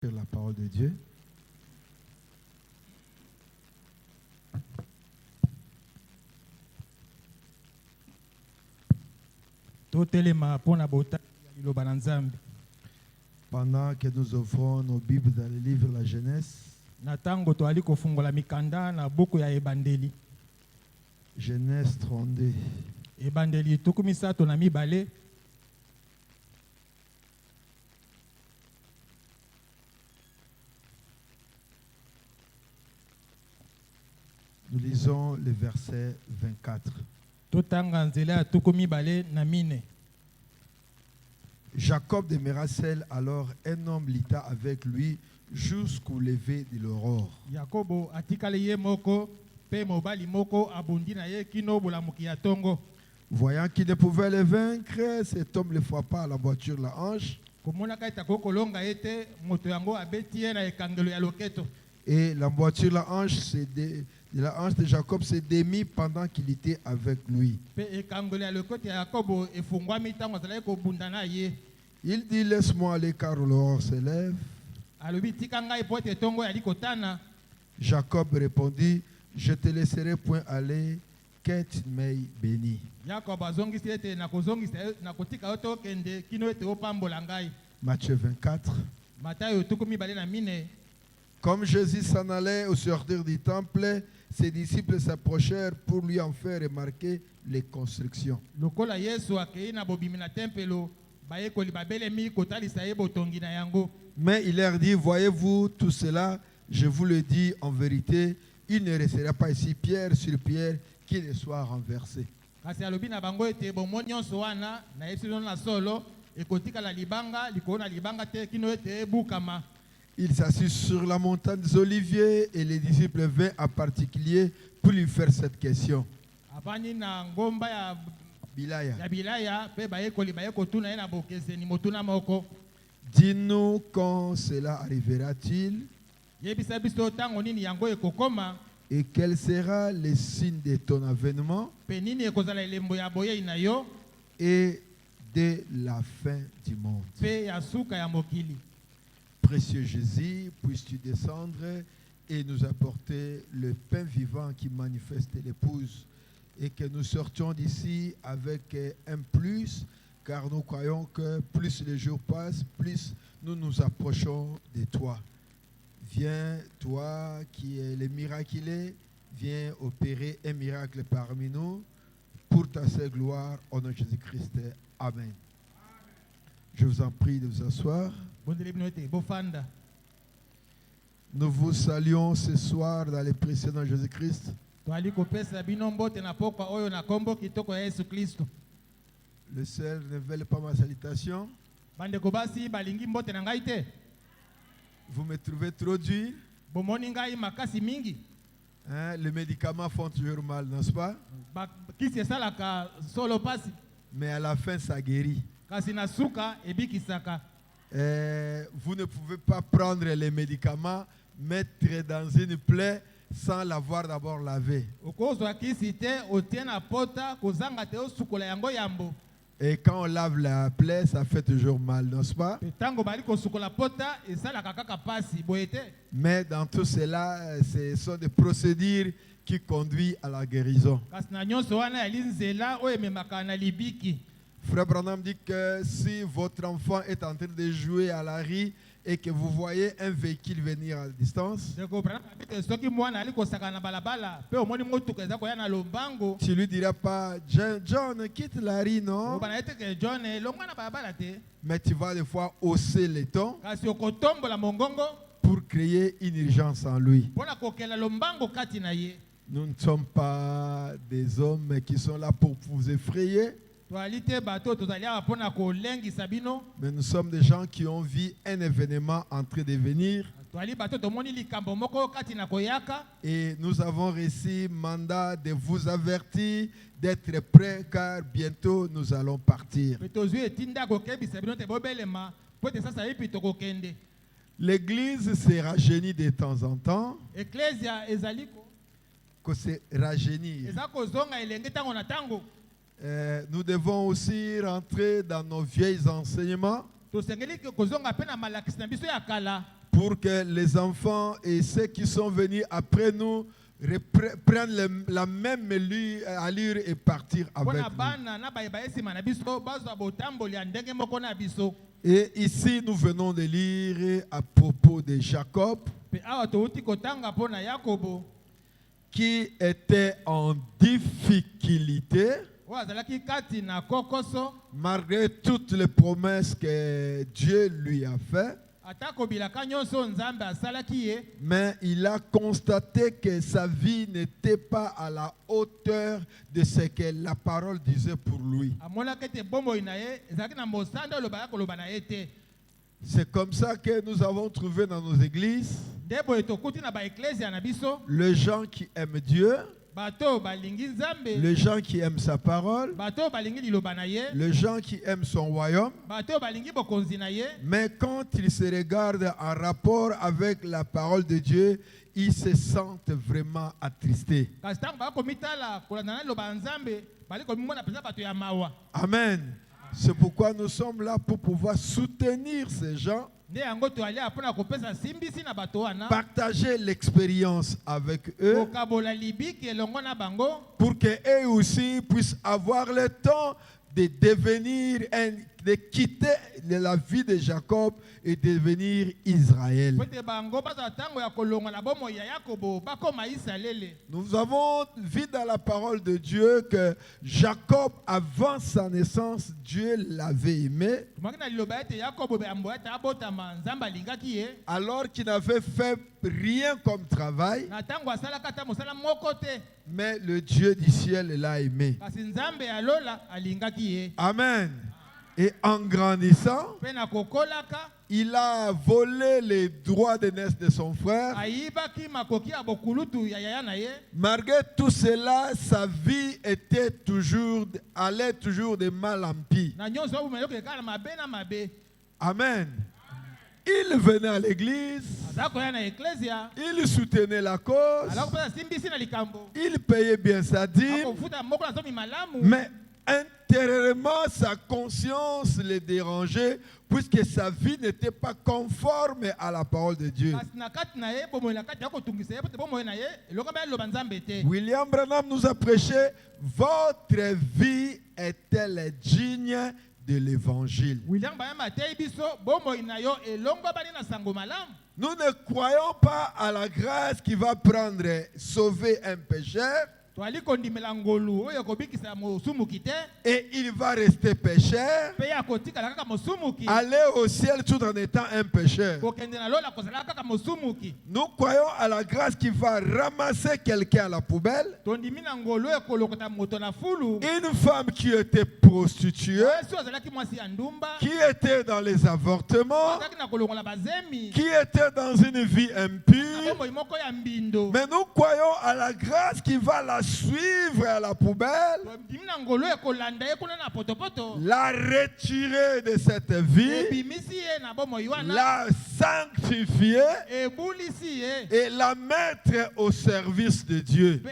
Sur la parole de Dieu. Pendant que nous ouvrons nos Bibles dans le livre de la Genèse, Genèse 32. Nous lisons le verset 24. Jacob demeura seul, alors un homme lutta avec lui jusqu'au lever de l'aurore. Voyant qu'il ne pouvait le vaincre, cet homme le frappa à la voiture la hanche. Et la voiture la hanche de Jacob se démit pendant qu'il était avec lui. Il dit, laisse-moi aller car l'aurore se lève. Jacob répondit, je te laisserai point aller, que tu m'aies béni. Matthieu 24. Comme Jésus s'en allait au sortir du temple, ses disciples s'approchèrent pour lui en faire remarquer les constructions. Mais il leur dit, voyez-vous tout cela, je vous le dis en vérité, il ne restera pas ici pierre sur pierre qui ne soit renversé. Il s'assit sur la montagne des Oliviers et les disciples vinrent en particulier pour lui faire cette question. Dis-nous quand cela arrivera-t-il et quel sera le signe de ton avènement et de la fin du monde. Précieux Jésus, puisses-tu descendre et nous apporter le pain vivant qui manifeste l'épouse et que nous sortions d'ici avec un plus, car nous croyons que plus les jours passent, plus nous nous approchons de toi. Viens, toi qui es le miraculé, viens opérer un miracle parmi nous pour ta seule gloire, au nom de Jésus-Christ. Amen. Je vous en prie de vous asseoir. Nous vous saluons ce soir dans le précieux nom de Jésus-Christ. Le seul ne veut pas ma salutation. Vous me trouvez trop dur. Hein, les médicaments font toujours mal, n'est-ce pas? Mais à la fin, ça guérit. Vous ne pouvez pas prendre les médicaments, mettre dans une plaie sans l'avoir d'abord lavé. Et quand on lave la plaie, ça fait toujours mal, n'est-ce pas? Mais dans tout cela, ce sont des procédures qui conduisent à la guérison. Frère Branham dit que si votre enfant est en train de jouer à la rue et que vous voyez un véhicule venir à distance, tu lui diras pas, John, quitte la rue, non? Mais tu vas des fois hausser les tons pour créer une urgence en lui. Nous ne sommes pas des hommes qui sont là pour vous effrayer. Mais nous sommes des gens qui ont vu un événement en train de venir. Et nous avons reçu mandat de vous avertir d'être prêts car bientôt nous allons partir. L'église se rajeunit de temps en temps. Que c'est rajeunir. Nous devons aussi rentrer dans nos vieilles enseignements pour que les enfants et ceux qui sont venus après nous prennent la même allure et partir avec nous. Et ici, nous venons de lire à propos de Jacob, qui était en difficulté, malgré toutes les promesses que Dieu lui a faites. Mais il a constaté que sa vie n'était pas à la hauteur de ce que la parole disait pour lui. C'est comme ça que nous avons trouvé dans nos églises les gens qui aiment Dieu, les gens qui aiment sa parole, les gens qui aiment son royaume. Mais quand ils se regardent en rapport avec la parole de Dieu, ils se sentent vraiment attristés. Amen. C'est pourquoi nous sommes là pour pouvoir soutenir ces gens, partager l'expérience avec eux, pour qu'eux aussi puissent avoir le temps de devenir, de quitter la vie de Jacob et devenir Israël. Nous avons vu dans la parole de Dieu que Jacob, avant sa naissance, Dieu l'avait aimé, alors qu'il n'avait fait rien comme travail, mais le Dieu du ciel l'a aimé. Amen. Et en grandissant, il a volé les droits d'aînesse de son frère. Malgré tout cela, sa vie allait toujours de mal en pis. Amen. Il venait à l'église, il soutenait la cause, il payait bien sa dîme, mais intérieurement, sa conscience le dérangeait puisque sa vie n'était pas conforme à la parole de Dieu. William Branham nous a prêché: votre vie est-elle digne de l'évangile? Nous ne croyons pas à la grâce qui va sauver un pécheur, et il va rester pécheur, aller au ciel tout en étant un pécheur. Nous croyons à la grâce qui va ramasser quelqu'un à la poubelle, une femme qui était prostituée, qui était dans les avortements, qui était dans une vie impure. Mais nous croyons à la grâce qui va la suivre à la poubelle, la retirer de cette vie, la sanctifier et la mettre au service de Dieu.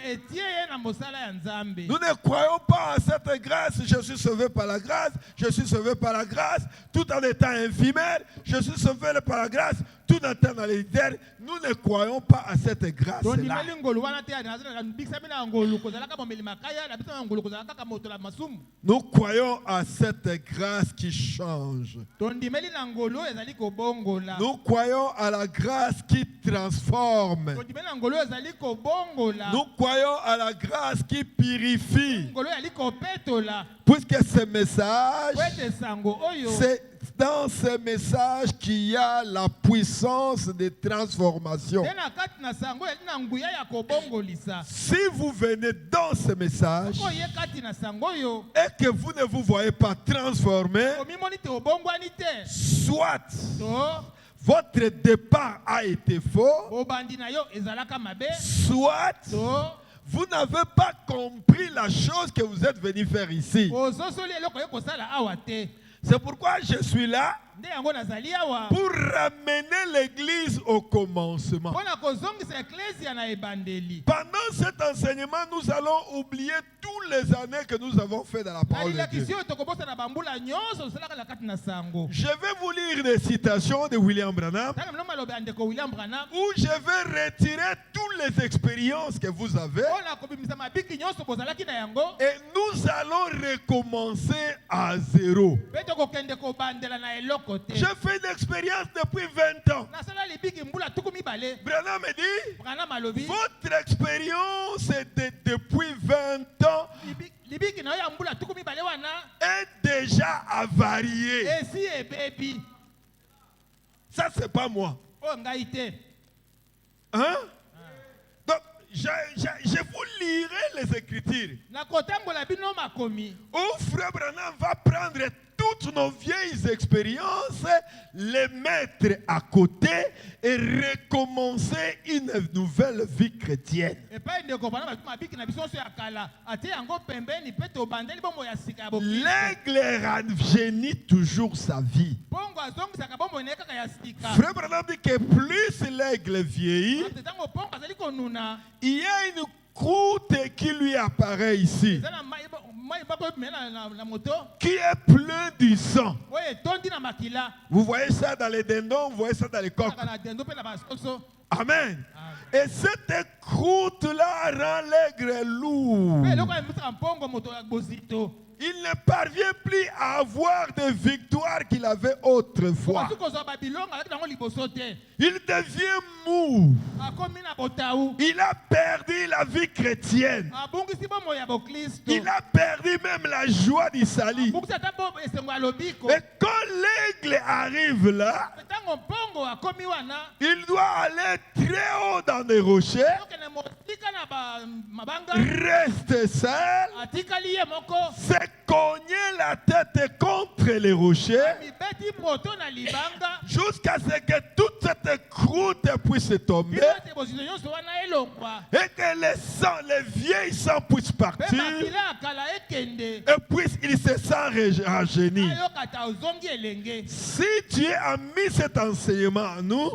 Nous ne croyons pas à cette grâce: je suis sauvé par la grâce, je suis sauvé par la grâce, tout en étant infirmière, je suis sauvé par la grâce, tout en étant dans les terres. Nous ne croyons pas à cette grâce-là. Nous croyons à cette grâce qui change. Nous croyons à la grâce qui transforme. Nous croyons à la grâce qui purifie. Puisque ce message, c'est dans ce message qu'il y a la puissance de transformation. Si vous venez dans ce message et que vous ne vous voyez pas transformé, soit votre départ a été faux, soit vous n'avez pas compris la chose que vous êtes venu faire ici. C'est pourquoi je suis là pour ramener l'église au commencement. Pendant cet enseignement, nous allons oublier toutes les années que nous avons fait dans la parole de Dieu. Je vais vous lire des citations de William Branham où je vais retirer toutes les expériences que vous avez et nous allons recommencer à zéro. J'ai fait une expérience depuis 20 ans. Branham me dit, votre expérience depuis 20 ans est déjà avariée. Ça, c'est pas moi. Hein? Donc, je vous lirai les Écritures. Où Frère Branham va prendre toutes nos vieilles expériences, les mettre à côté et recommencer une nouvelle vie chrétienne. L'aigle rajeunit toujours sa vie. Frère Branham dit que plus l'aigle vieillit, il y a une croûte qui lui apparaît ici, qui est plein du sang. Vous voyez ça dans les dindons, vous voyez ça dans les coqs. Amen. Et cette croûte-là rend l'aigle lourd. Il ne parvient plus à avoir des victoires qu'il avait autrefois. Il devient mou. Il a perdu la vie chrétienne. Il a perdu même la joie du salut. Et quand l'aigle arrive là, il doit aller très haut dans les rochers, rester seul, se cogner la tête contre les rochers, jusqu'à ce que toute cette croûte puisse tomber et que les vieilles sangs puissent partir et il se sent rajeuni. Si Dieu a mis cet enseignement à nous,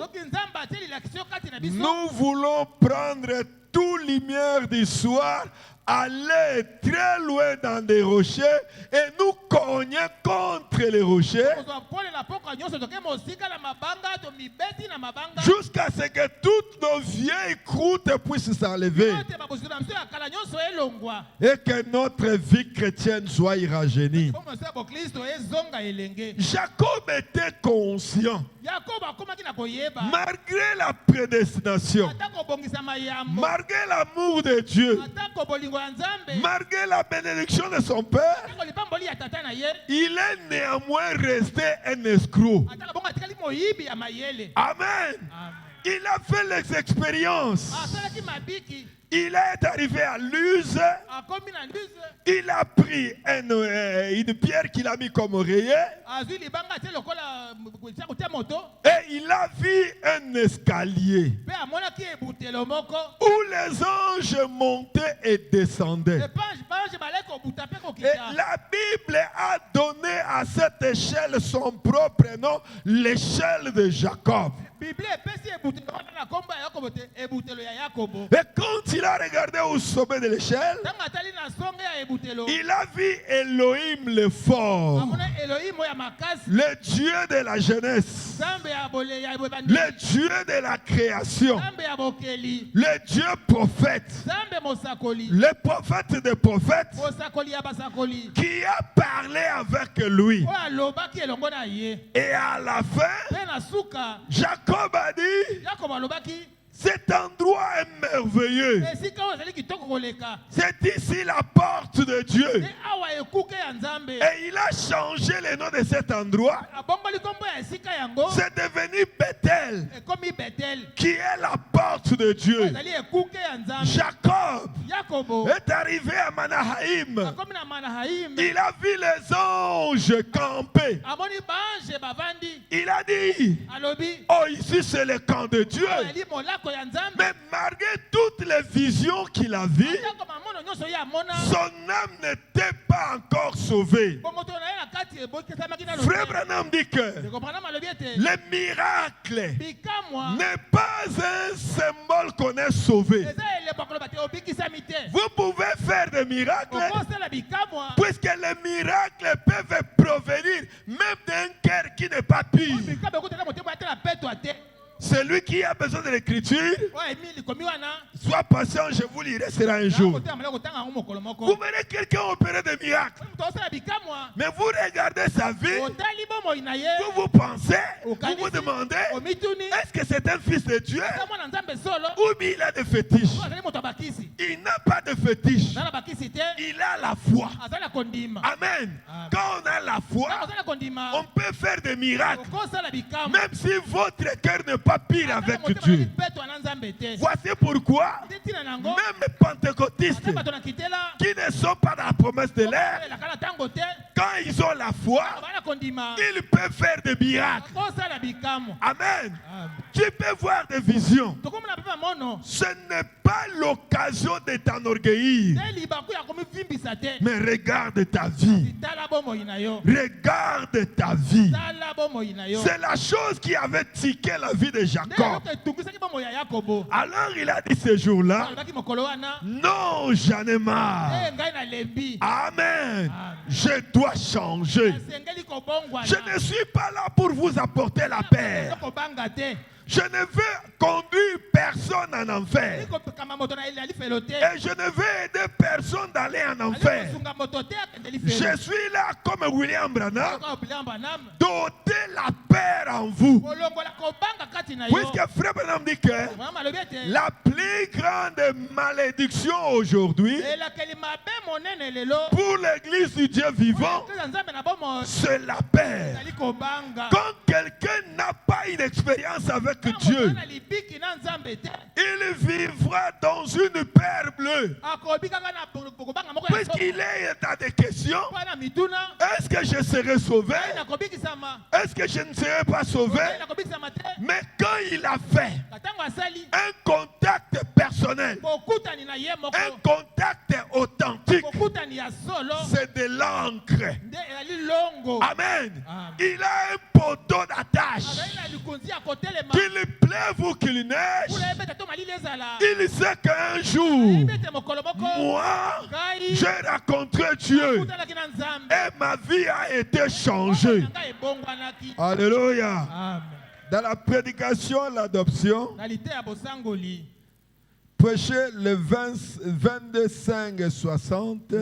nous voulons prendre toute lumière du soir, aller très loin dans des rochers et nous cogner contre les rochers jusqu'à ce que toutes nos vieilles croûtes puissent s'enlever et que notre vie chrétienne soit irrajeunie. Jacob était conscient, malgré la prédestination, malgré l'amour de Dieu, malgré la bénédiction de son père, il est néanmoins resté un escroc. Amen. Il a fait les expériences. Il est arrivé à Luz. Il a pris une pierre qu'il a mis comme oreiller. Et il a vu un escalier où les anges montaient et descendaient. Et la Bible a donné à cette échelle son propre nom, l'échelle de Jacob. Et quand il a regardé au sommet de l'échelle, il a vu Elohim le fort, le Dieu de la jeunesse, le Dieu de la création, le Dieu prophète, le prophète des prophètes, qui a parlé avec lui. Et à la fin, Jacob a dit, cet endroit est merveilleux. C'est ici la porte de Dieu. Et il a changé le nom de cet endroit. C'est devenu Bethel, qui est la porte de Dieu. Jacob est arrivé à Manahaïm. Il a vu les anges camper. Il a dit, oh, ici c'est le camp de Dieu. Mais malgré toutes les visions qu'il a vues, son âme n'était pas encore sauvée. Frère Branham dit que le miracle n'est pas un symbole qu'on est sauvé. Vous pouvez faire des miracles puisque les miracles peuvent provenir même d'un cœur qui n'est pas pur. Celui qui a besoin de l'écriture, sois patient, je vous lirai cela un jour. Vous verrez quelqu'un opérer des miracles. Mais vous regardez sa vie, vous pensez, vous vous demandez, est-ce que c'est un fils de Dieu ou bien il a des fétiches? Il n'a pas de fétiche. Il a la foi. Amen. Quand on a la foi, on peut faire des miracles. Même si votre cœur n'est pas pire avec Dieu. Voici pourquoi même les pentecôtistes qui ne sont pas dans la promesse de l'air, quand ils ont la foi, ils peuvent faire des miracles. Amen. Tu peux voir des visions. Ce n'est pas l'occasion de t'enorgueillir. Mais regarde ta vie. Regarde ta vie. C'est la chose qui avait tiqué la vie de Jacob. Alors il a dit ce jour-là, non, j'en ai marre. Amen. Je dois changer. Je ne suis pas là pour vous apporter la paix. Je ne veux conduire personne en enfer. Et je ne veux aider personne d'aller en enfer. Je suis là comme William Branham, doter la paix en vous. Puisque Frère Branham dit que la plus grande malédiction aujourd'hui pour l'église du Dieu vivant, c'est la paix. Quand quelqu'un n'a pas une expérience avec Dieu, il vivra dans une paix bleue. Puisqu'il est dans des questions, est-ce que je serai sauvé? Est-ce que je ne serai pas sauvé? Mais quand il a fait un contact personnel, un contact authentique, c'est de l'encre. Amen. Il a un poteau d'attache. Qu'il pleuve ou qu'il neige, il sait qu'un jour, moi, j'ai rencontré Dieu et ma vie a été changée. Alléluia. Dans la prédication, l'adoption, prêchez le 22, 5 et 60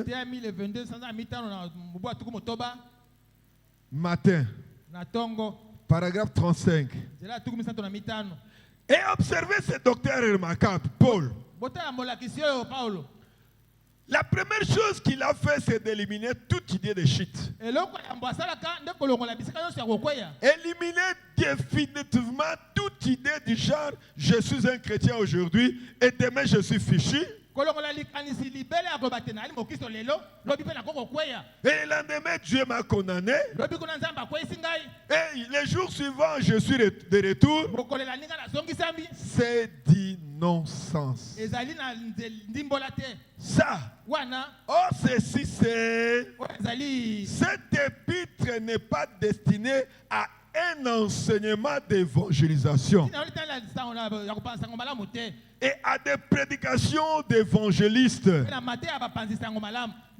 matin. Paragraphe 35. Et observez ce docteur remarquable, Paul. La première chose qu'il a fait, c'est d'éliminer toute idée de shit. Éliminer définitivement toute idée du genre, je suis un chrétien aujourd'hui et demain je suis fichu. Et le lendemain, Dieu m'a condamné. Et les jours suivants, je suis de retour. C'est du non-sens. Ça. Oh, ceci, c'est. Cet épître n'est pas destiné à un enseignement d'évangélisation et à des prédications d'évangélistes.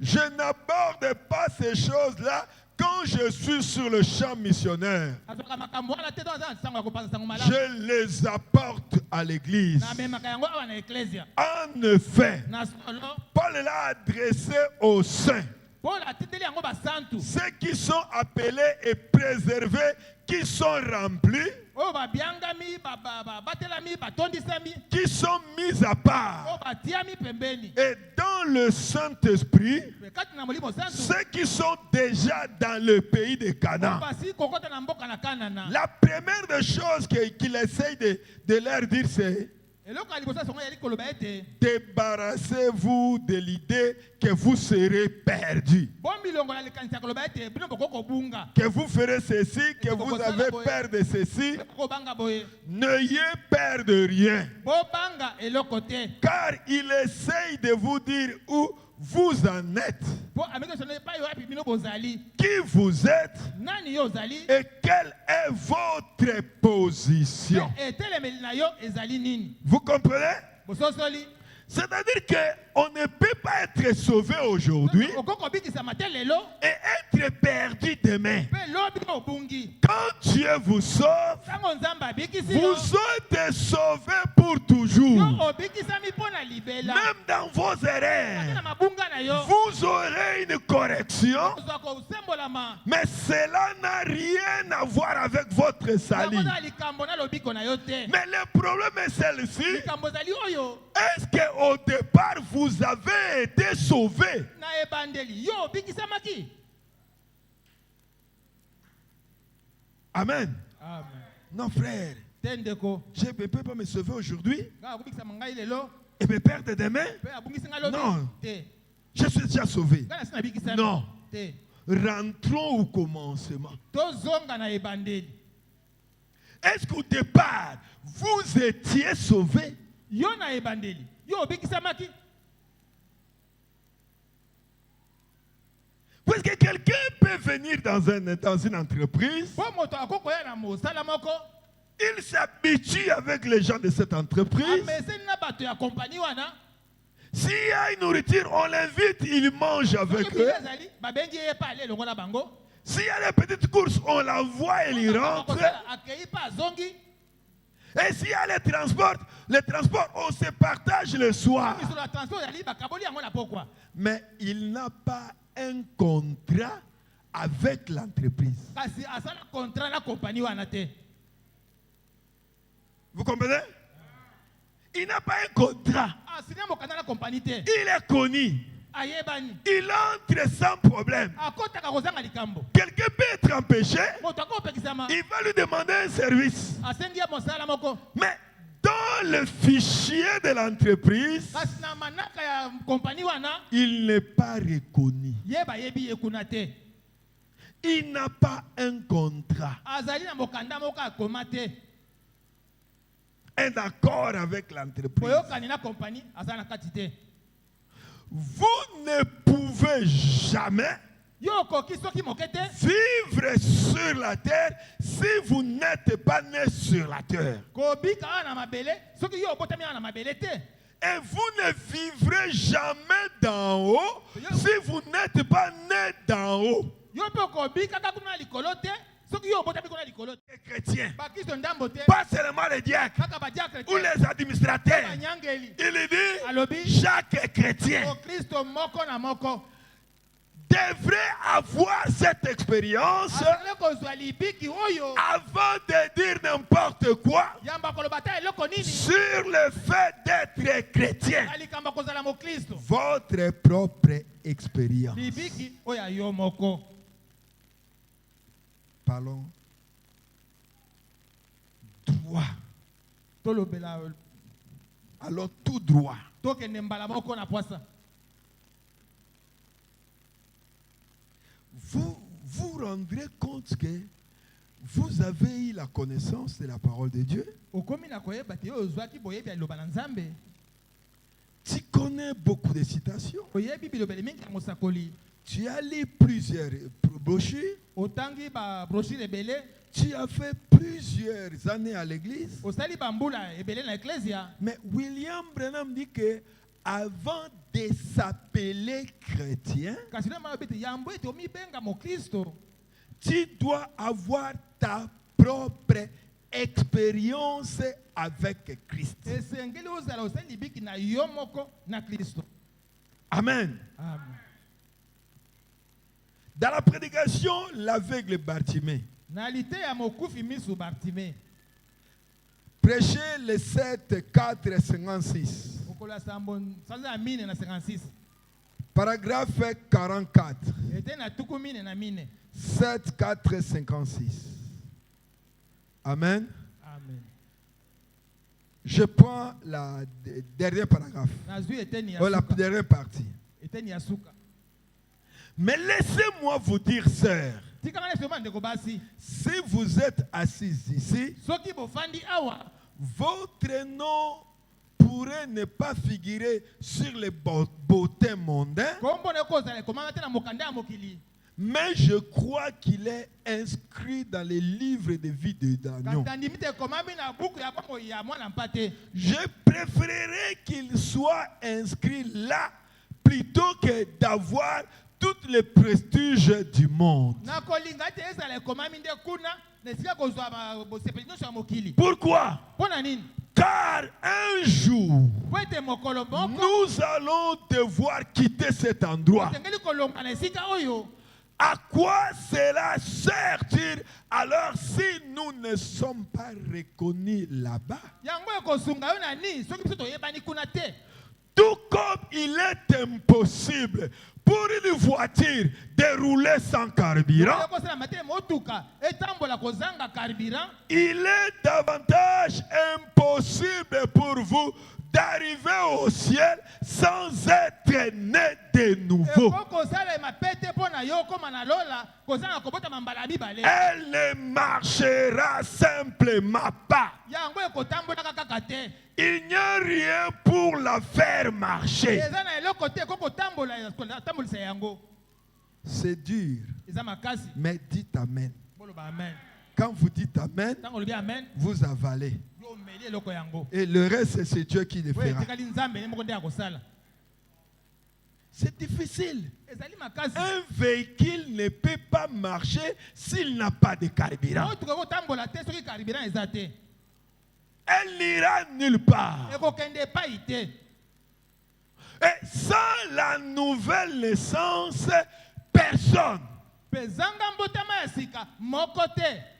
Je n'aborde pas ces choses-là quand je suis sur le champ missionnaire. Je les apporte à l'église. En effet, Paul l'a adressé aux saints. Ceux qui sont appelés et préservés, qui sont remplis, qui sont mis à part. Et dans le Saint-Esprit, ceux qui sont déjà dans le pays de Canaan. La première des choses qu'il essaye de leur dire, c'est Débarrassez-vous de l'idée que vous serez perdu. Que vous ferez ceci, que vous avez peur de ceci. N'ayez peur de rien. Car il essaye de vous dire où vous en êtes. Qui vous êtes et quelle est votre position. Vous comprenez? C'est-à-dire qu'on ne peut pas être sauvé aujourd'hui et être perdu demain. Quand Dieu vous sauve, vous êtes sauvé pour toujours. Même dans vos erreurs, vous aurez une correction, mais cela n'a rien à voir avec votre salut. Mais le problème est celle-ci. Est-ce qu'au départ, vous avez été sauvé? Amen. Amen. Non, frère. Je ne peux pas me sauver aujourd'hui et me perdre demain. Non. Je suis déjà sauvé. Non. Rentrons au commencement. Est-ce qu'au départ, vous étiez sauvé? Parce que quelqu'un peut venir dans une entreprise, il s'habitue avec les gens de cette entreprise. S'il y a une nourriture, on l'invite, il mange avec eux. S'il y a des petites courses, on l'envoie et il rentre. Et s'il y a les transports, on se partage le soir. Mais il n'a pas un contrat avec l'entreprise. Vous comprenez? Il n'a pas un contrat. Il est connu. Il entre sans problème. Quelqu'un peut être empêché. Il va lui demander un service. Mais dans le fichier de l'entreprise, il n'est pas reconnu. Il n'a pas un contrat. Un accord avec l'entreprise. Vous ne pouvez jamais vivre sur la terre si vous n'êtes pas né sur la terre. Et vous ne vivrez jamais d'en haut si vous n'êtes pas né d'en haut. Les chrétiens, pas seulement les diacres ou les administrateurs. Il dit chaque chrétien devrait avoir cette expérience avant de dire n'importe quoi sur le fait d'être chrétien. Votre propre expérience. Parlons droit. Alors tout droit. Vous rendrez compte que vous avez eu la connaissance de la parole de Dieu. Tu connais beaucoup de citations. Tu as lu plusieurs brochures. Tu as fait plusieurs années à l'église. Mais William Branham dit que avant de s'appeler chrétien, tu dois avoir ta propre expérience avec Christ. Amen. Amen. Dans la prédication, l'aveugle Bartimée prêchez le 7, 4, 56. Paragraphe 44. 7, 4, 56. Amen. Amen. Je prends la dernière paragraphe. La dernière partie. Mais laissez-moi vous dire, sœurs, si vous êtes assis ici, votre nom pourrait ne pas figurer sur les bulletins mondains, mais je crois qu'il est inscrit dans les livres de vie de Daniel. Je préférerais qu'il soit inscrit là plutôt que d'avoir tous les prestiges du monde. Pourquoi? Car un jour, nous allons devoir quitter cet endroit. À quoi cela sert-il alors si nous ne sommes pas reconnus là-bas? Tout comme il est impossible pour une voiture de rouler sans carburant, il est davantage impossible pour vous d'arriver au ciel sans être né de nouveau. Elle ne marchera simplement pas. Il n'y a rien pour la faire marcher. C'est dur. Mais dites Amen. Quand vous dites Amen, vous avalez. Et le reste, c'est Dieu qui le fera. C'est difficile. Un véhicule ne peut pas marcher s'il n'a pas de carburant. Elle n'ira nulle part. Et sans la nouvelle naissance, personne.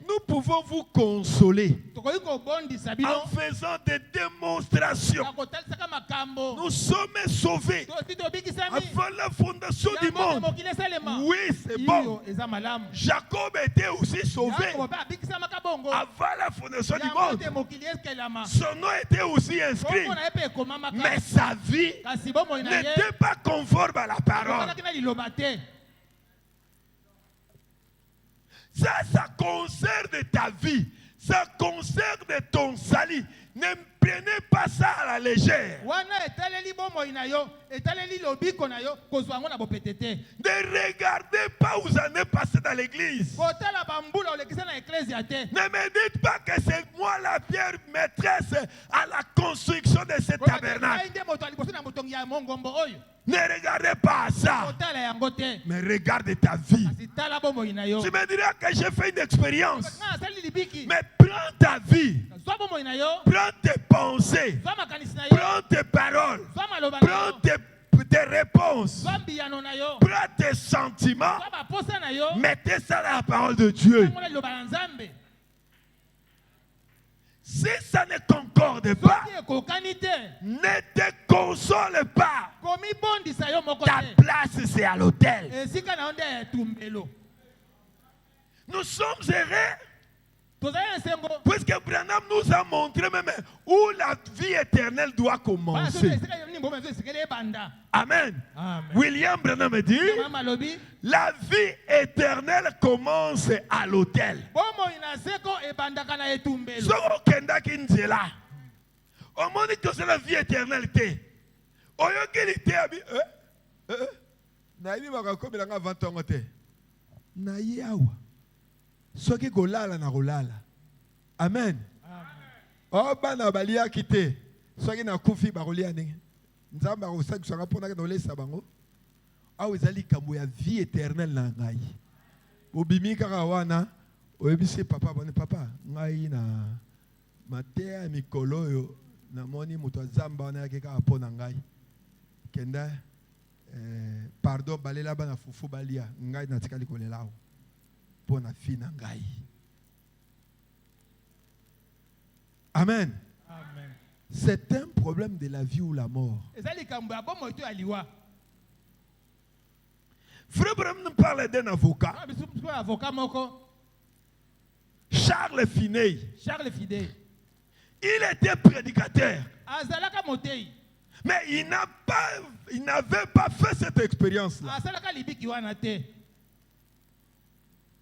Nous pouvons vous consoler en faisant des démonstrations. Nous sommes sauvés avant la fondation du monde. Oui, c'est bon. Jacob était aussi sauvé avant la fondation du monde. Son nom était aussi inscrit. Mais sa vie n'était pas conforme à la parole. Ça concerne ta vie. Ça concerne ton salut. Ne prenez pas ça à la légère. Ne regardez pas où vous en êtes passé dans l'église. Ne me dites pas que c'est moi la pierre maîtresse à la construction de ce tabernacle. Ne regardez pas ça. Mais regarde ta vie. Tu me diras que j'ai fait une expérience. Mais prends ta vie. Prends tes pensées. Prends tes paroles. Prends tes réponses. Prends tes sentiments. Mettez ça dans la parole de Dieu. Si ça ne concorde pas, ne te console pas. Ta place, c'est à l'autel. Nous sommes heureux. Puisque Branham nous a montré même où la vie éternelle doit commencer. Amen. William Branham dit, la vie éternelle commence à l'autel. Au moment que c'est la vie éternelle, soki kolala na kolala. Amen. Oh bana balia kite. Soki na kufi barolia ndenge. Nzamba osaki sanga pona ke nolesa bango. Awu ezali kambo ya vie éternelle na ngai. Obimi kaka wana oyebisi papa bone papa ngai na matea mikolo yo na moni moto azamba wana ke kaka pona ngai. Kenda pardon balela bana fufu balia ngai na tikali kolela. Amen. Amen. C'est un problème de la vie ou la mort. Frère Branham nous parle d'un avocat. Charles Finney. Il était prédicateur. azalaka motei. Mais il n'avait pas fait cette expérience-là. Asalaka libiki wana te.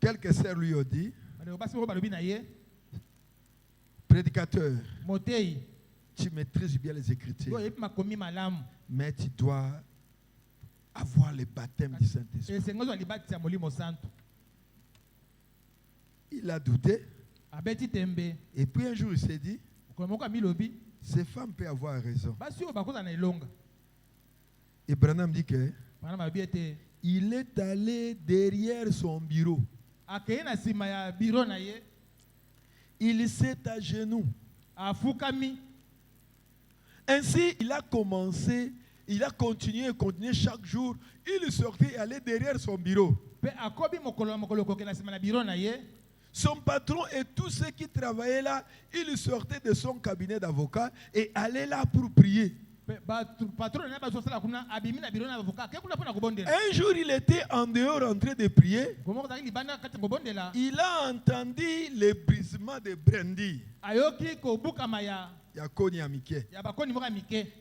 Quelques sœurs lui ont dit, Basi ko balobi na ye, prédicateur, motei. tu maîtrises bien les Écritures, Yo yepi makomi malamu. mais tu dois avoir le baptême du Saint-Esprit. Esengozo libatisa molimo santo. Il a douté. Abeti tembe. Et puis un jour, il s'est dit, Kolomoko milobi. ces femmes peuvent avoir raison. Basi yo bakoza na elonga. Et Branham dit que Bana mabi ete. il est allé derrière son bureau. Akeye na sima ya biro na ye. Il s'est à genoux. Afukami. Ainsi, il a commencé, il a continué chaque jour. Il sortait et allait derrière son bureau. Pe akobi mokolo koke na sima na biro na ye. Son patron et tous ceux qui travaillaient là, ils sortaient de son cabinet d'avocat et allaient là pour prier. Un jour, il était en dehors en train de prier. Il a entendu le brisement de brandy.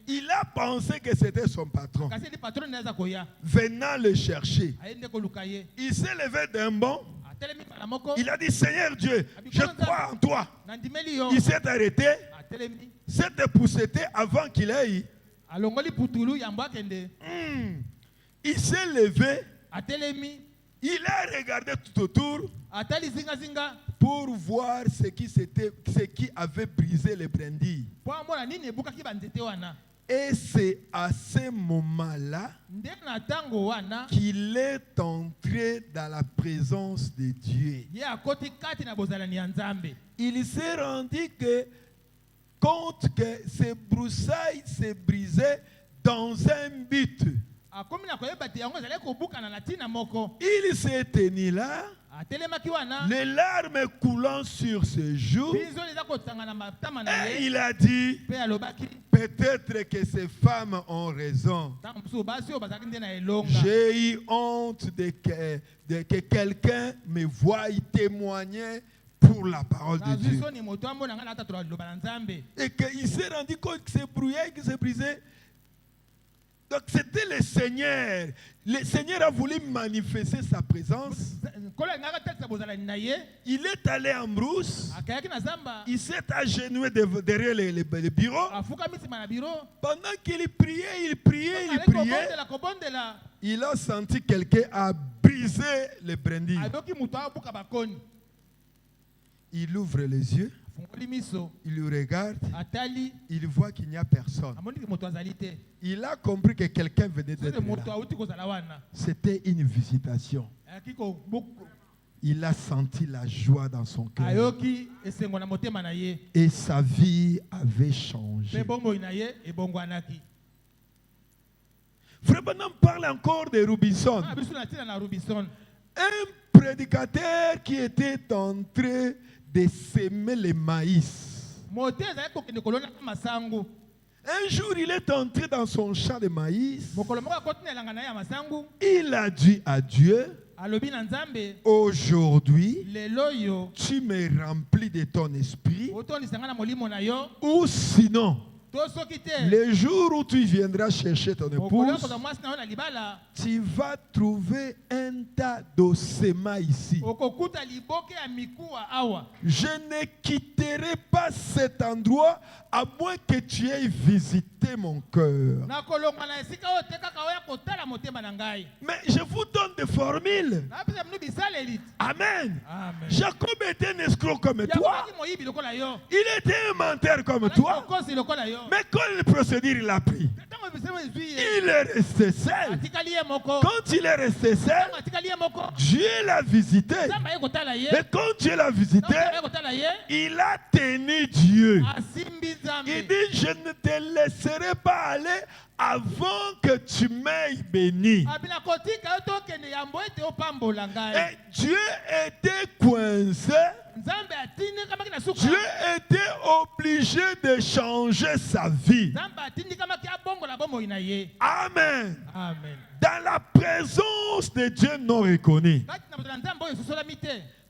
Il a pensé que c'était son patron. Venant le chercher. Il s'est levé d'un bond. Il a dit, Seigneur Dieu, je crois en toi. Il s'est arrêté, s'est épousseté avant qu'il aille. Il s'est levé, il a regardé tout autour pour voir ce qui avait brisé les brindilles. Et c'est à ce moment-là qu'il est entré dans la présence de Dieu. Il s'est rendu compte que ces broussailles se brisaient dans un but. Il s'est tenu là, les larmes coulant sur ses joues, et il a dit, peut-être que ces femmes ont raison. J'ai eu honte de que quelqu'un me voie témoigner pour la parole de Dieu. Et qu'il s'est rendu compte que c'est brouillé, que c'est brisé. Donc c'était le Seigneur. Le Seigneur a voulu manifester sa présence. Il est allé en brousse. Il s'est agenouillé derrière le bureau. Pendant qu'il priait, il priait. Il a senti quelqu'un a brisé les brindilles. Il ouvre les yeux. Il le regarde. Il voit qu'il n'y a personne. Il a compris que quelqu'un venait d'être là. C'était une visitation. Il a senti la joie dans son cœur. Et sa vie avait changé. Frère Branham parle encore de Robinson. Un prédicateur qui était en train de s'aimer le maïs. Un jour, il est entré dans son champ de maïs. Il a dit à Dieu, aujourd'hui, tu me remplis de ton esprit. Ou sinon, le jour où tu viendras chercher ton épouse, tu vas trouver un tas d'ossements ici. Je ne quitterai pas cet endroit à moins que tu aies visité mon cœur. Mais je vous donne des formules. Amen. Jacob était un escroc comme toi. Il était un menteur comme toi. Mais quand le procédure il a pris, il est resté seul. Quand il est resté seul, Dieu l'a visité. Mais quand Dieu l'a visité, il a tenu Dieu. Il dit, je ne te laisserai pas aller avant que tu m'aies béni. Et Dieu était coincé. Dieu était obligé de changer sa vie. Amen. Dans la présence de Dieu non reconnu.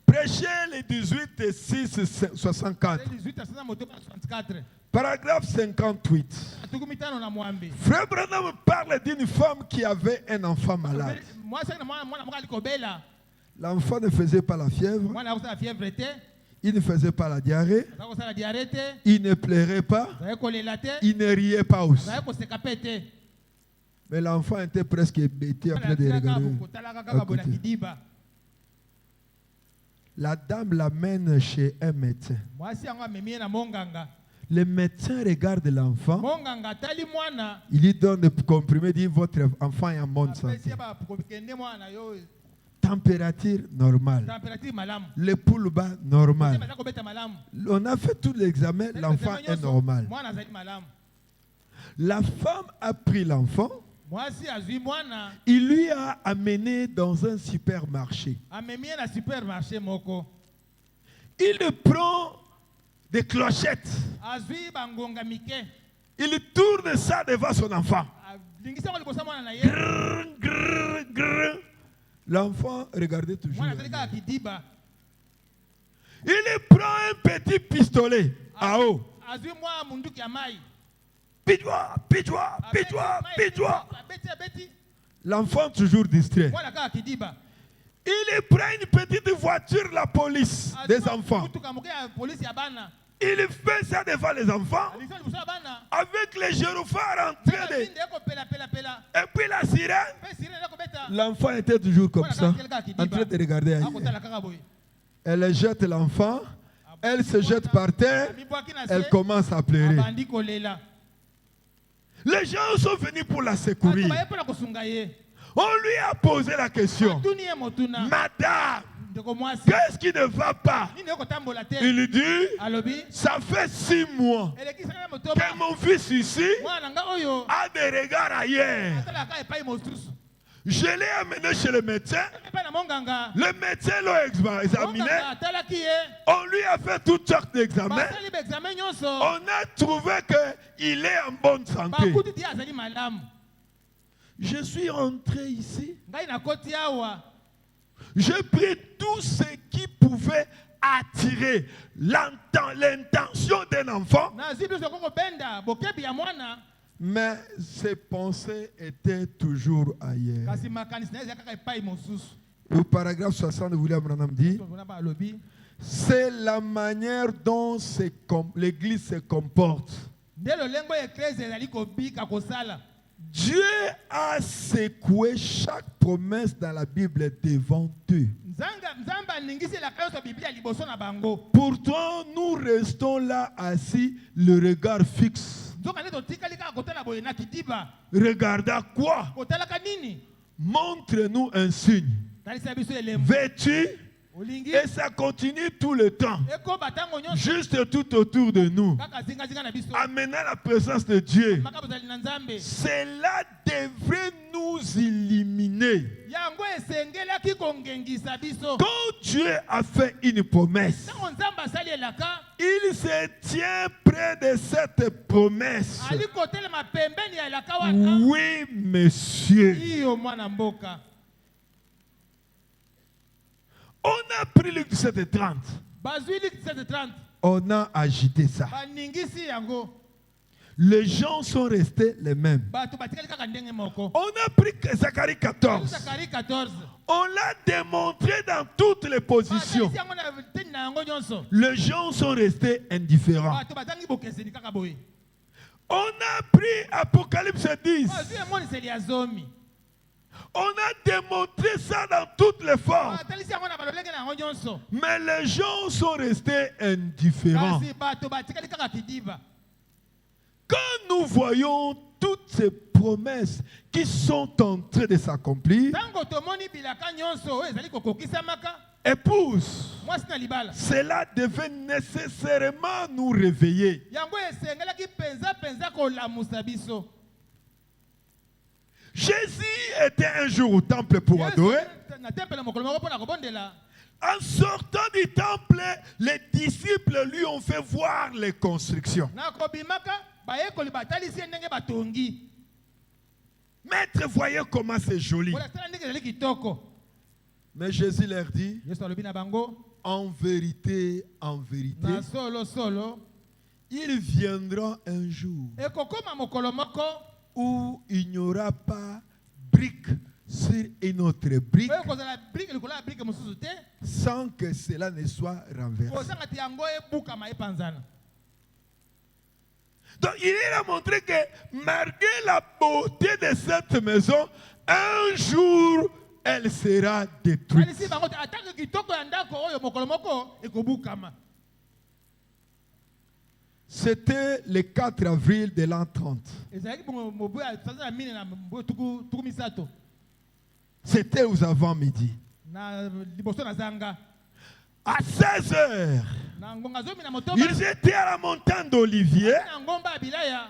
Prêchez les 18 et 6, 64. 18 asana motoba 64. Paragraphe 58. Atukumitano na mwambe. Frère Branham parle d'une femme qui avait un enfant malade. Moi c'est mwana mwana likobela. L'enfant ne faisait pas la fièvre. Mwana akosa fièvre te. Il ne faisait pas la diarrhée. Akosa la diarrhée te. Il ne pleurait pas. Kolela te. Il ne riait pas aussi. Ko sekape te. Mais l'enfant était presque hébété après de regarder. À côté. La dame l'amène chez un médecin. Le médecin regarde l'enfant. Il lui donne le comprimé, dit votre enfant est en bonne santé. Température normale. Le pouls bas normal. On a fait tout l'examen, l'enfant est normal. La femme a pris l'enfant. Il lui a amené dans un supermarché. Il prend des clochettes. Il tourne ça devant son enfant. Grrr, grrr, grrr. L'enfant regardait toujours. Il prend un petit pistolet à eau. Pidwa, pidwa, pidwa, pidwa. L'enfant toujours distrait. Il prend une petite voiture, la police des enfants. Il fait ça devant les enfants. Avec les gyrophares en train de... Et puis la sirène. L'enfant était toujours comme ça, en train de regarder ailleurs. Elle jette l'enfant. Elle se jette par terre. Elle commence à pleurer. Les gens sont venus pour la secourir. On lui a posé la question. Madame, qu'est-ce qui ne va pas? Il lui dit, ça fait 6 mois que mon fils ici a des regards ailleurs. Je l'ai amené chez le médecin. Le médecin l'a examiné. On lui a fait toutes sortes d'examens. On a trouvé qu'il est en bonne santé. Je suis rentré ici. J'ai pris tout ce qui pouvait attirer l'intention d'un enfant. Mais ses pensées étaient toujours ailleurs. Au paragraphe 60, William Branham dit, c'est la manière dont l'Église se comporte. Dieu a secoué chaque promesse dans la Bible devant eux. Pourtant, nous restons là assis, le regard fixe. Regarda quoi? Montre-nous un signe. Vêtu. Et ça continue tout le temps. Juste tout autour de nous. Amenant la présence de Dieu. Cela devrait nous illuminer. Quand Dieu a fait une promesse, il se tient près de cette promesse. Oui, monsieur. On a pris Luc 17:30. On a agité ça. Les gens sont restés les mêmes. On a pris Zacharie 14. On l'a démontré dans toutes les positions. Les gens sont restés indifférents. On a pris Apocalypse 10. On a démontré ça dans toutes les formes. Mais les gens sont restés indifférents. Quand nous voyons toutes ces promesses qui sont en train de s'accomplir, épouse, cela devait nécessairement nous réveiller. Jésus était un jour au temple pour adorer. En sortant du temple, les disciples lui ont fait voir les constructions. Maître, voyez comment c'est joli. Mais Jésus leur dit, en vérité, Na solo solo. il viendra un jour Ekokoma mokolo moko. où il n'y aura pas brique sur une autre brique Oyo kozala brique likolo ya brique mosusu te. sans que cela ne soit renversé. Kozanga ti yango ebukama epanzana. Donc il a montré que malgré la beauté de cette maison, un jour elle sera détruite. Alisi bango te atake kitoko ya ndako oyo mokolo moko ekobukama. C'était le 4 avril de l'an 30. Ezalaki bongo mobu ya tsanza na mine na mbu tuku misato. C'était aux avant-midi. Na liboso na zanga. À 16 heures, Na ngonga zomi na motoba. ils étaient à la montagne d'Olivier. Na ngomba ya bilaya.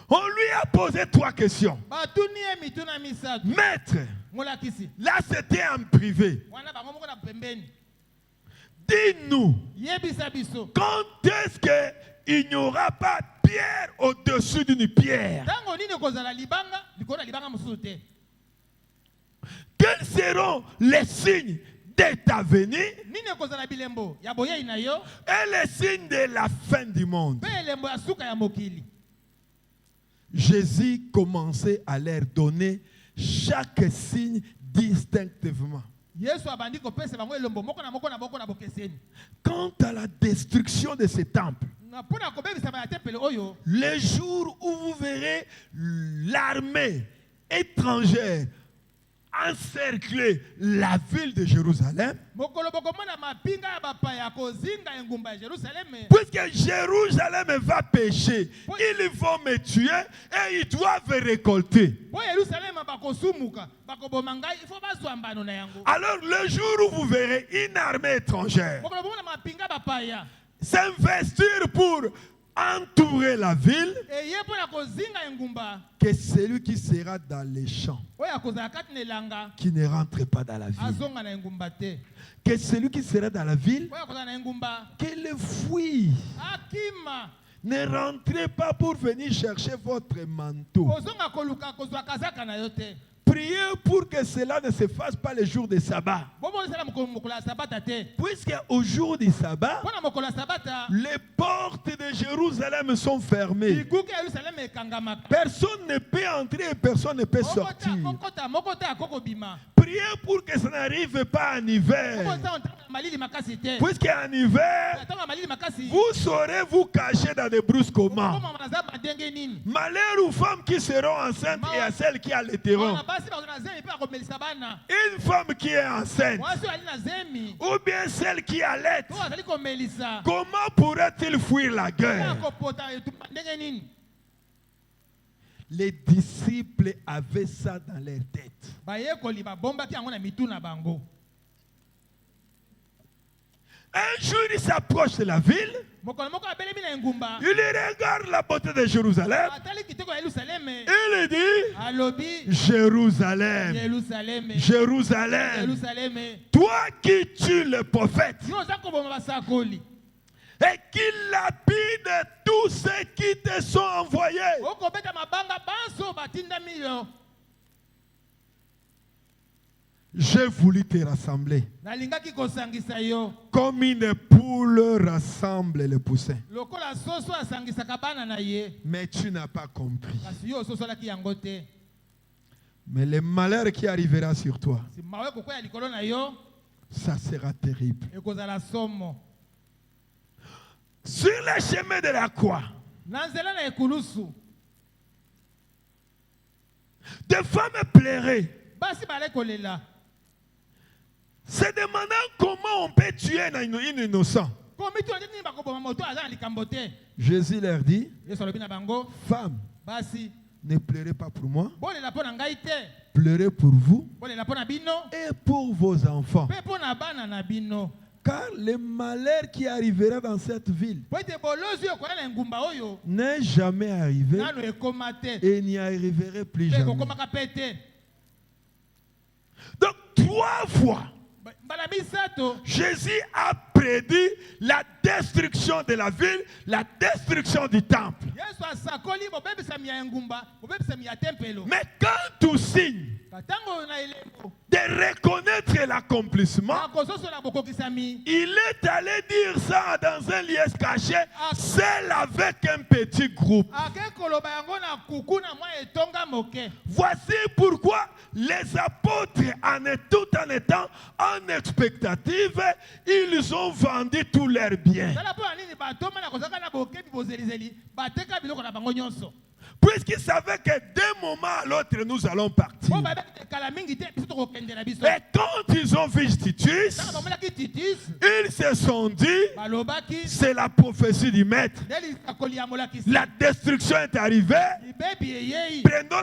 On lui a posé 3 questions. Batuni mituna misato. Maître, Molakisi. là c'était en privé. Wana bango moko na pembeni. Dis-nous, Yebisa biso. quand est-ce qu'il n'y aura pas pierre au-dessus d'une pierre? Tango nini kozala libanga, likolo ya libanga mosusu te. Quels seront les signes de ta venue Nini kozala bilembo ya boyei na yo, et les signes de la fin du monde? pe elembo ya suka ya mokili. Jésus commençait à leur donner chaque signe distinctivement. Yesu abandi kopesa bango elembo moko na boko na bokeseni. Quant à la destruction de ce temple, Na pona kobebisama ya tempele oyo, le jour où vous verrez l'armée étrangère encercler la ville de Jérusalem, mokolo bokomona mapinga ya bapaya kozinga engumba ya Yerusaleme. puisque Jérusalem va pécher, ils vont me tuer et ils doivent récolter. Po Yerusaleme bakosumuka, bakoboma ngai, il faut bazwa mbano na yango. Alors le jour où vous verrez une armée étrangère Mokolo bokomona mapinga bapaya, s'investir pour entourer la ville, eye pona kozinga engumba, que celui qui sera dans les champs, oyo akozala kati na elanga, qui ne rentre pas dans la ville, azonga na engumba te. que celui qui sera dans la ville, Oyo akozala na engumba, qu'il fuit. akima. Ne rentrez pas pour venir chercher votre manteau. Kozonga koluka kozwa kazaka na yo te. Priez pour que cela ne se fasse pas le jour de sabbat. Bobonisela mokolo ya sabata te. Puisque au jour du sabbat, Pona mokolo ya sabata, les portes de Jérusalem sont fermées. likuki ya Yerusaleme ekangamaka. Personne ne peut entrer et personne ne peut sortir. Moko te akoko bima. Priez pour que ça n'arrive pas en hiver. Moko te ontanga malili makasi te. Puisqu'en hiver, Atanga malili makasi. vous saurez vous cacher dans des brousses comment. Koma manaza madenge nini? Malheur aux femmes qui seront enceintes et à celles qui allaiteront. Wana basi ba na zemi pe akomelisa bana. Une femme qui est enceinte Wasi ali na zemi. ou bien celle qui allait, To azali komelisa. comment pourrait-il fuir la guerre? Akopota etumba ndenge nini? Les disciples avaient ça dans leur tête. Bayekoli babombaki yango na mitu na bango. Un jour, il s'approche de la ville. Mokolo moko abelemi na engumba. Il regarde la beauté de Jérusalem. Atali kitoko ya Yerusaleme. Il dit, Alobi Jérusalem, Yerusaleme. Jérusalem, Yerusaleme. toi qui tues le prophète Yo oza koboma basakoli. et qui lapide tous ceux qui te sont envoyés. Okobeta mabanga banso batindami yo. J'ai voulu te rassembler Nalingaki kosangisa yo. comme une poule rassemble les poussins. Lokola soso asangisaka bana na ye. Mais tu n'as pas compris. Kasi yo ososolaki yango te. Mais le malheur qui arrivera sur toi, Si mawe kokwea likolo na yo, ça sera terrible. ekozala somo. Sur le chemin de la croix, Na nzela na ekulusu, des femmes pleuraient, basi bale kolela. se demandant comment on peut tuer un innocent. Komitu na nini bakoboma moto aza na likambo te. Jésus leur dit, Yesu alobi na bango, femmes, basi ne pleurez pas pour moi, bolela mpo na ngai te. pleurez pour vous Bolela mpo na bino, et pour vos enfants. mpe mpo na bana na bino. Car le malheur qui arrivera dans cette ville Po ete bolozi oyo koya na engumba oyo, n'est jamais arrivé nano ekoma te. et n'y arriverait plus Mpe jamais. ekokomaka pe te. Donc 3 fois, mbala misato Jésus a prédit la destruction de la ville, la destruction du temple. yesu asakoli bobebisami ya engumba bobebisami ya tempelo Mais quand tu signes katango na elembo de reconnaître l'accomplissement, akososola bokokisami il est allé dire ça dans un lieu caché, seul avec un petit groupe. akekoloba yango na kuku na mwa etonga moke. Voici pourquoi les apôtres, tout en étant en expectative, ils ont vendu tous leurs biens. tala mpo ya nini batoma na kozaka na bokebi bozelizeli bateka biloko na bango nyonso Puisqu'ils savaient que d'un moment à l'autre, nous allons partir. po bayebaki kala mingi te biso tokokende na biso Et quand ils ont vu Titus, ntango bamonaki titus ils se sont dit, balobaki c'est la prophétie du maître. nde lisakoli ya molakisi La destruction est arrivée. libebi eyei Prenons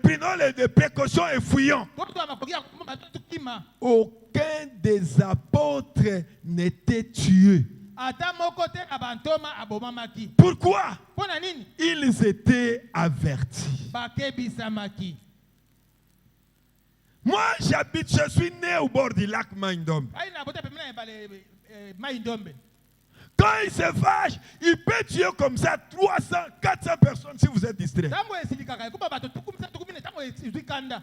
prenons les précautions et fuyons. totoa makoki ya kokoma bato tukima Aucun des apôtres n'était tué. ata moko te na bantoma abomamaki Pourquoi? mpo na nini Ils étaient avertis. bakebisamaki Moi, je suis né au bord du lac Maïndombe. ai na bota pembeni na ebale mai ndombe Quand il se fâche, il peut tuer comme ça 300, 400 personnes si vous êtes distrait. ntango esilikaka ekoba bato tukumisa tukumine ntango ezwi kanda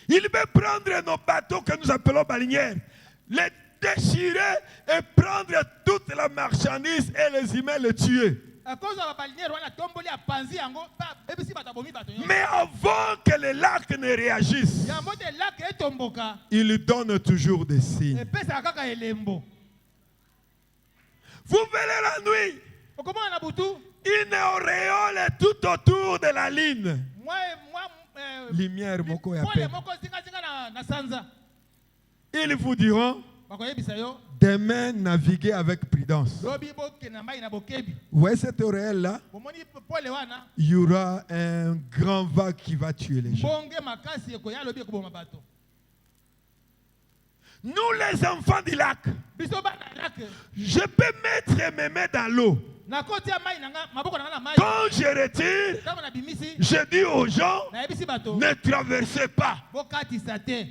Il peut prendre nos bateaux que nous appelons balinières, les déchirer et prendre toute la marchandise et les humains les tuer. akozwa babaliniere wana tomboli apanzi yango babebisi bato abomi bato nyonso Mais avant que le lac ne réagisse, yango te lake etomboka il donne toujours des signes. epesaka kaka elembo Vous verrez la nuit, okomona na butu une auréole tout autour de la ligne. mwa Lumière moko ya pole paix. moko zingazinga na sanza Ils vous diront, bakoyebisa yo demain naviguez avec prudence. lobi bokende na mai na bokebi Vous voyez cette auréole-là? bomoni pole wana Il y aura un grand vague qui va tuer les gens. mbonge makasi ekoya lobi ekoboma bato Nous, les enfants du lac, biso bana lake je peux mettre mes mains dans l'eau. nakotia mai nanga maboko nanga na mai Quand je retire, ntango na bimisi je dis aux gens, nayebisi bato ne traversez pas. bokatisa te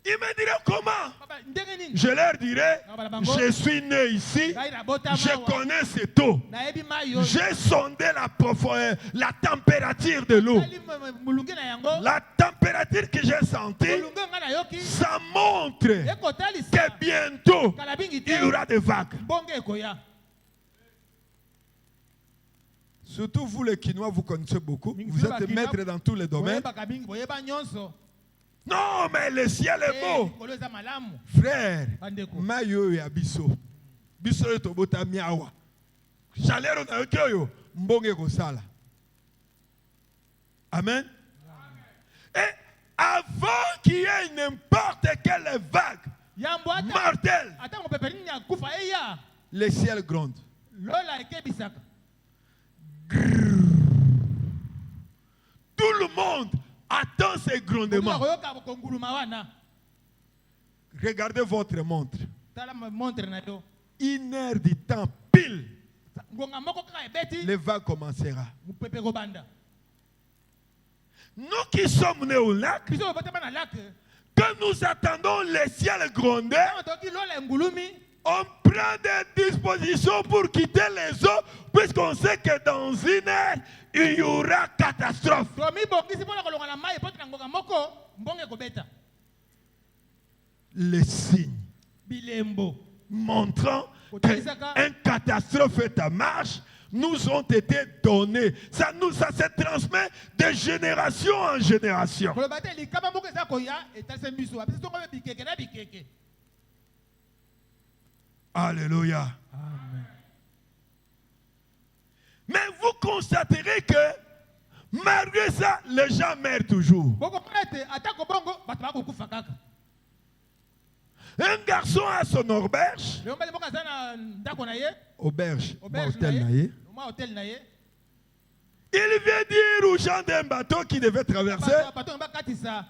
Ils me diront comment? ndenge nini Je leur dirai, je suis né ici, ngai nabotama je awa connais cette eau. nayebi mai oyo J'ai sondé la profondeur, la température de l'eau. tali molunge na yango La température que j'ai sentie, molunge ngai nayoki ça montre ekotalisa que bientôt, kala mingi il te y aura des vagues. mbonge ekoya Surtout vous les Quinois, vous connaissez beaucoup. Mingi Vous ba êtes Quinois. maîtres dans tous les domaines. boyebaka mingi boyeba nyonso Non, mais le ciel est beau. likolo eza malamu Frère, bandeko mayo ya biso. Biso yo tobota miawa. Chaleur na yoki oyo, mbonge kosala. Amen. Et avant qu'il y ait n'importe quelle vague yambo ata mortelle, ata mopepe nini akufa eya le ciel gronde. lola ekebisaka Tout le monde attend ces oza grondements. koyoka konguluma wana Regardez votre montre. tala montre na yo 1 heure du temps pile, ngonga moko kaka ebeti le vague commencera. mopepe ekobanda Nous qui sommes nés au lac, biso bobotama na lake quand nous attendons le ciel gronder, ntango toki lola engulumi on prend des dispositions pour quitter les eaux, puisqu'on sait que dans 1 heure, il y aura catastrophe. tomibongisi mpona kolonga na mai epoti na ngonga moko mbongo ekobeta Les signes bilembo montrant qu'une catastrophe est en marche nous ont été donnés. Ça se transmet de génération en génération. koloba te likama moko eza koya etalisa biso apesi tongo mpe bikeke na bikeke Alléluia. amen Mais vous constaterez que malgré ça, les gens meurent toujours. bokomona ete atako bongo bato bakokufa kaka Un garçon a son auberge. lelo mbali moko aza na ndako na ye Auberge, auberge hôtel na na ye ye. mwa hotel na ye Il vient dire aux gens d'un bateau qui devait traverser. bato bakatisa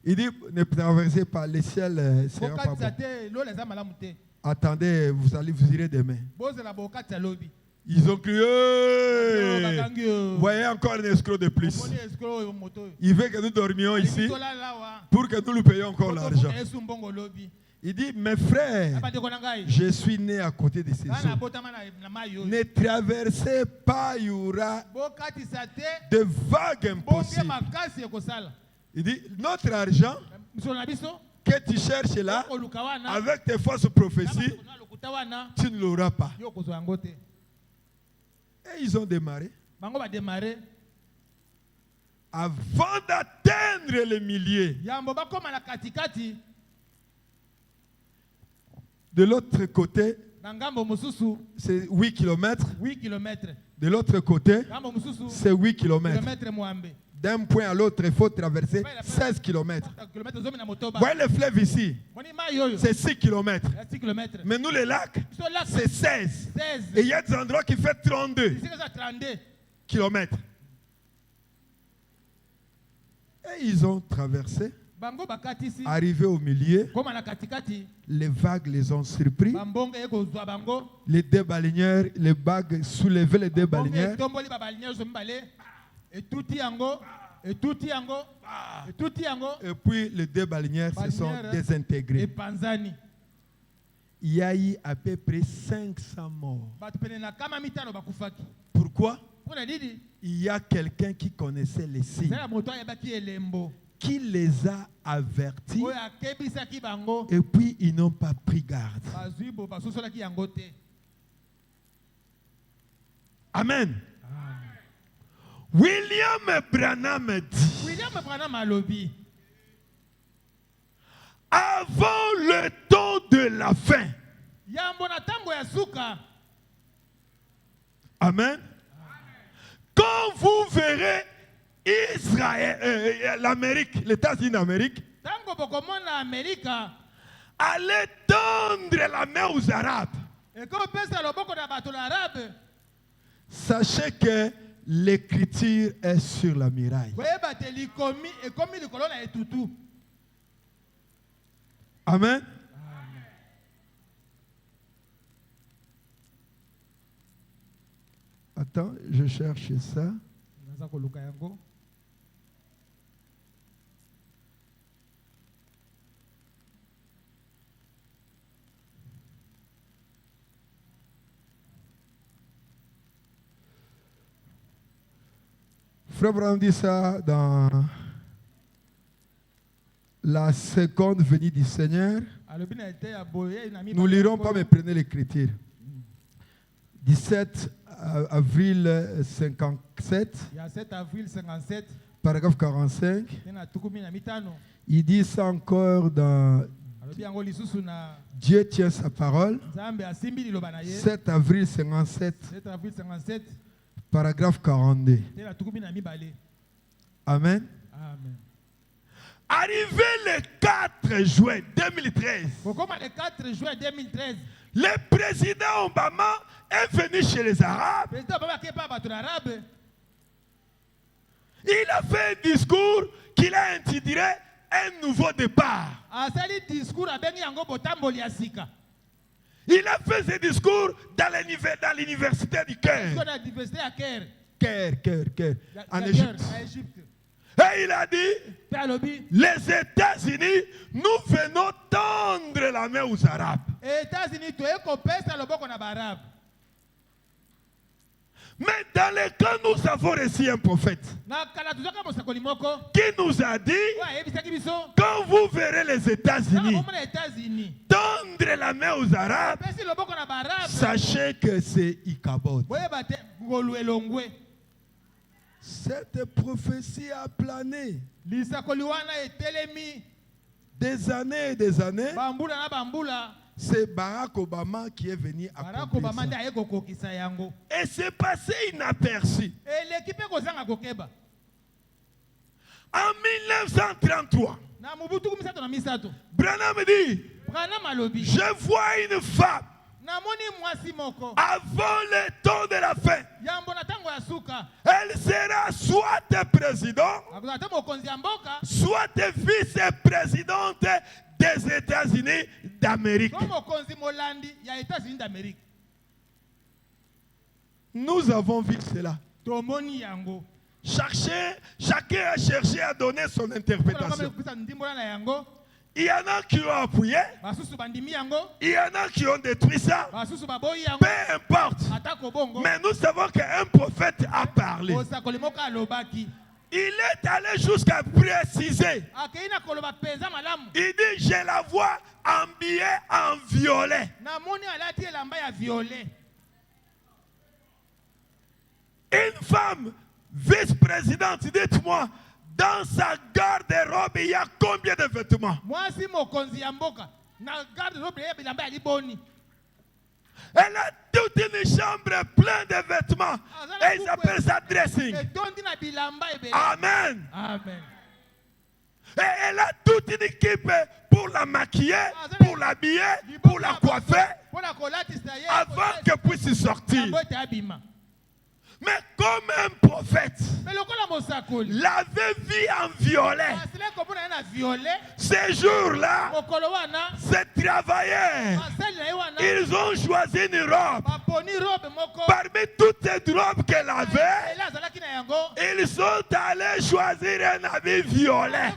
Il dit, ne traversez pas, le ciel sera pas bokatisa bon. te lola eza malamu te Attendez, vous irez demain. bozela bokatisa lobi Ils ont crié. bakangi yo. Voyez encore un escroc de plus. Omoni escroc oyo moto oyo. Il veut que nous dormions ici Tolala wa. pour que nous lui payions encore l'argent. Yesu mbongo lobi. Il dit, mes frères, Abandeko na ngai. je suis né à côté de ces Kana eaux. botama na mai oyo. Ne traversez pas, il y aura Bokatisa te. de vagues Bonge impossibles. makasi ekosala. Il dit, notre argent Misolo na biso. que tu cherches là, Okoluka wana. avec tes fausses prophéties, Na lokuta wana. tu ne l'auras pas. Yo kozwa yango te. Et ils ont démarré. Bango ba démarrer. Avant d'atteindre les milliers, Yambo bakoma na katikati. de l'autre côté, Na ngambo mususu c'est 8 km. 8 km. De l'autre côté, Ngambo mususu c'est 8 km. kilomètre mwambe. D'un point à l'autre, il faut traverser 16 km. Kilomètre zomi na motoba. Voyez le fleuve ici, Moni mai oyo. c'est 6 km. 6 km. Mais nous, les lacs, Biso là c'est 16. 16. Et il y a des endroits qui font 32 Ici que ça 32. km. Et ils ont traversé, Bango bakatisi. arrivé au milieu, Koma na katikati. les vagues les ont surpris. Bambonga ekozwa bango. Les deux baleinières, les vagues soulevaient les deux Bambonga baleinières. etomboli ba balinière zo mbale. Etuti yango. Etuti yango. Etuti yango. Et puis les deux baleinières se sont Baleinières, désintégrées. Epanzani. Il y a eu à peu près 500 morts. Batu pene na kama mitano bakufaki. Pourquoi? Pona didi? Il y a quelqu'un qui connaissait les signes, Zala moto ayebaki elembo. qui les a avertis, Oyo akebisaki bango. et puis ils n'ont pas pris garde. Bazwi bo basosolaki yango te. Amen. William Branham dit, William Branham alobi. avant le temps de la fin. Yambo na tango ya suka. Amen. Quand vous verrez Israël, l'Amérique, les États-Unis d'Amérique, Tango bokomona Amerika. allez tendre la main aux Arabes. Eko pesa loboko na bato na arabe. Sachez que l'écriture est sur la muraille. Koyeba te likomi ekomi likolo na etutu. Amen. Attends, je cherche ça. Naza koluka yango. Frère Branham dit ça dans la seconde venue du Seigneur. Alobi na ete ya boye na mi. Nous ne lirons pas, mais prenez l'écriture. 17 avril 57, Il y a 7 avril 57. paragraphe 45. Tena tukumi na mitano. Il dit ça encore dans Alobi yango lisusu na Dieu tient sa parole. Nzambe asimbi liloba na ye. 7 avril 57, 7 avril 57. paragraphe 42. Tena tukumi na mibale. Amen. Amen. Arrivé le 4 juin 2013, Kokoma le 4 juin 2013. le président Obama est venu chez les Arabes. Président Obama kepa bato na arabe. Il a fait un discours qu'il a intitulé Un nouveau départ. Asali discours abengi yango botamboli ya sika. Il a fait ce discours dans l'université du Caire. Discours na diversité ya Caire. Caire, en Ya Égypte. Caire, na Égypte. Et il a dit, Pe alobi. les États-Unis, nous venons tendre la main aux Arabes. États-Unis to ekopesa loboko na barabe. Mais dans le cas, nous avons reçu un prophète Na kala tuzaka mosakoli moko. qui nous a dit, Wa yebisaki biso. quand vous verrez les Na États-Unis komona États-Unis. tendre la main aux Arabes, Pesi loboko na barabe. sachez que c'est Ichabod. Boyeba te ngolu elongwe. Cette prophétie a plané Lisakoli wana etelemi. des années et des années. Bambula na bambula. C'est Barack Obama qui est venu Barack accomplir Obama nde ça. ayekokokisa yango. Et c'est passé inaperçu. Eleki mpe kozanga kokeba. En 1933, Na mobutu misato na misato. Branham dit, Branham alobi. je vois une femme Namoni mwasi moko. avant le temps de la fin. Yambo na tango ya suka. Elle sera soit président, Akozala te mokonzi ya mboka. soit vice-présidente des États-Unis d'Amérique. To mokonzi molandi ya États-Unis d'Amérique. Nous avons vu cela. tomoni yango. Chacun a cherché à donner son interprétation. Kopesa ndimbola na yango. Il y en a qui ont appuyé, Basusu bandimi yango. il y en a qui ont détruit ça. Basusu baboyi yango. Peu importe. Atako bongo. Mais nous savons qu'un prophète a parlé. Osakoli moko alobaki. Il est allé jusqu'à préciser. Akeina koloba penza malamu. Il dit, j'ai la voix habillée en violet. Namoni alati elamba ya violet. Une femme vice-présidente, dites-moi, dans sa garde-robe, il y a combien de vêtements? Mwasi mokonzi ya mboka. Na garde robe ya bilamba ya liboni. Elle a toute une chambre pleine de vêtements. Et ils appellent ça dressing. Amen. Amen. Et elle a toute une équipe pour la maquiller, pour l'habiller, pour la coiffer, avant qu'elle puisse sortir. Mais comme un prophète l'avait vu en violet, ces jours-là, ces travailleurs, ils ont choisi une robe. Parmi toutes ces robes qu'elle avait, ils sont allés choisir un habit violet.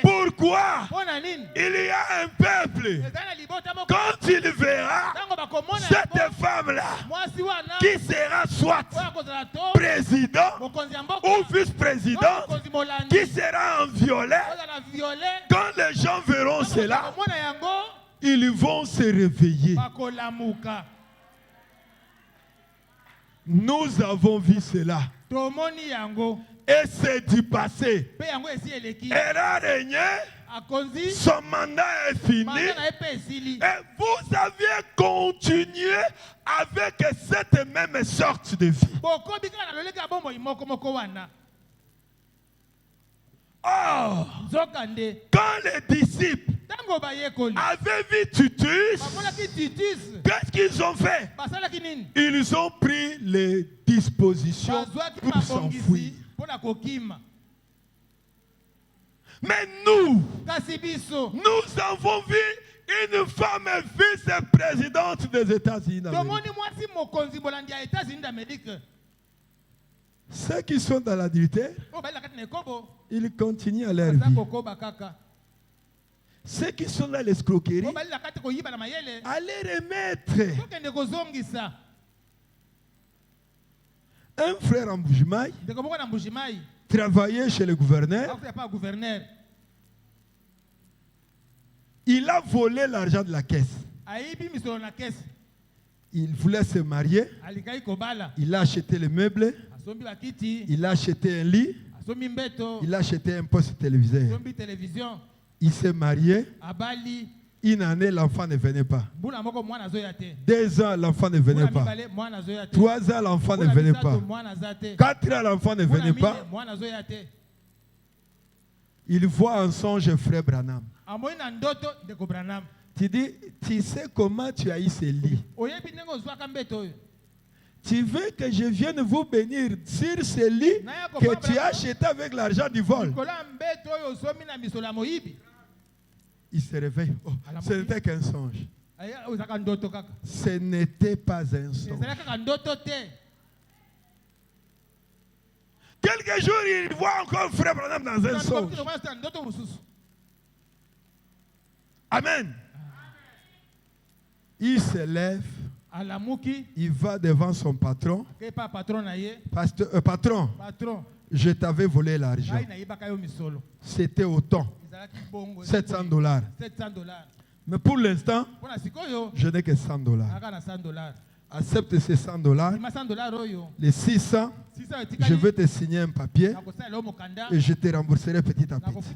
Pourquoi? Il y a un peuple, quand il verra cette femme-là, qui sera soit président ou vice-président, qui sera en violet, quand les gens verront cela, ils vont se réveiller. Nous avons vu cela. Et c'est du passé. Elle a régné. Son mandat est fini. Et vous aviez continué avec cette même sorte de vie. Oh, quand les disciples avaient vu Titus, qu'est-ce qu'ils ont fait? Ils ont pris les dispositions pour s'enfuir. Mais nous avons vu une femme vice-présidente des États-Unis. Ceux qui sont dans l'adultère, ils continuent à leur vie. Ceux qui sont dans l'escroquerie, allez remettre. Un frère en Boujimaï travaillait chez le gouverneur. Il a volé l'argent de la caisse. Il voulait se marier. Il a acheté les meubles. Il a acheté un lit. Il a acheté un poste téléviseur. Il s'est marié. Une année, l'enfant ne venait pas. 2 ans, l'enfant ne venait pas. 3 ans, l'enfant ne venait pas. 4 ans, l'enfant ne venait pas. Il voit un songe frère Branham. Tu dis, tu sais comment tu as eu ce lit? Tu veux que je vienne vous bénir sur ce lit que tu as acheté avec l'argent du vol? Il se réveille. Oh, ce n'était qu'un songe. Ce n'était pas un songe. Quelques jours, il voit encore frère Branham dans un songe. Amen. Il se lève. Il va devant son patron. Patron, je t'avais volé l'argent. C'était autant. $700. Mais pour l'instant, je n'ai que $100. Accepte ces $100. Les 600, je vais te signer un papier et je te rembourserai petit à petit.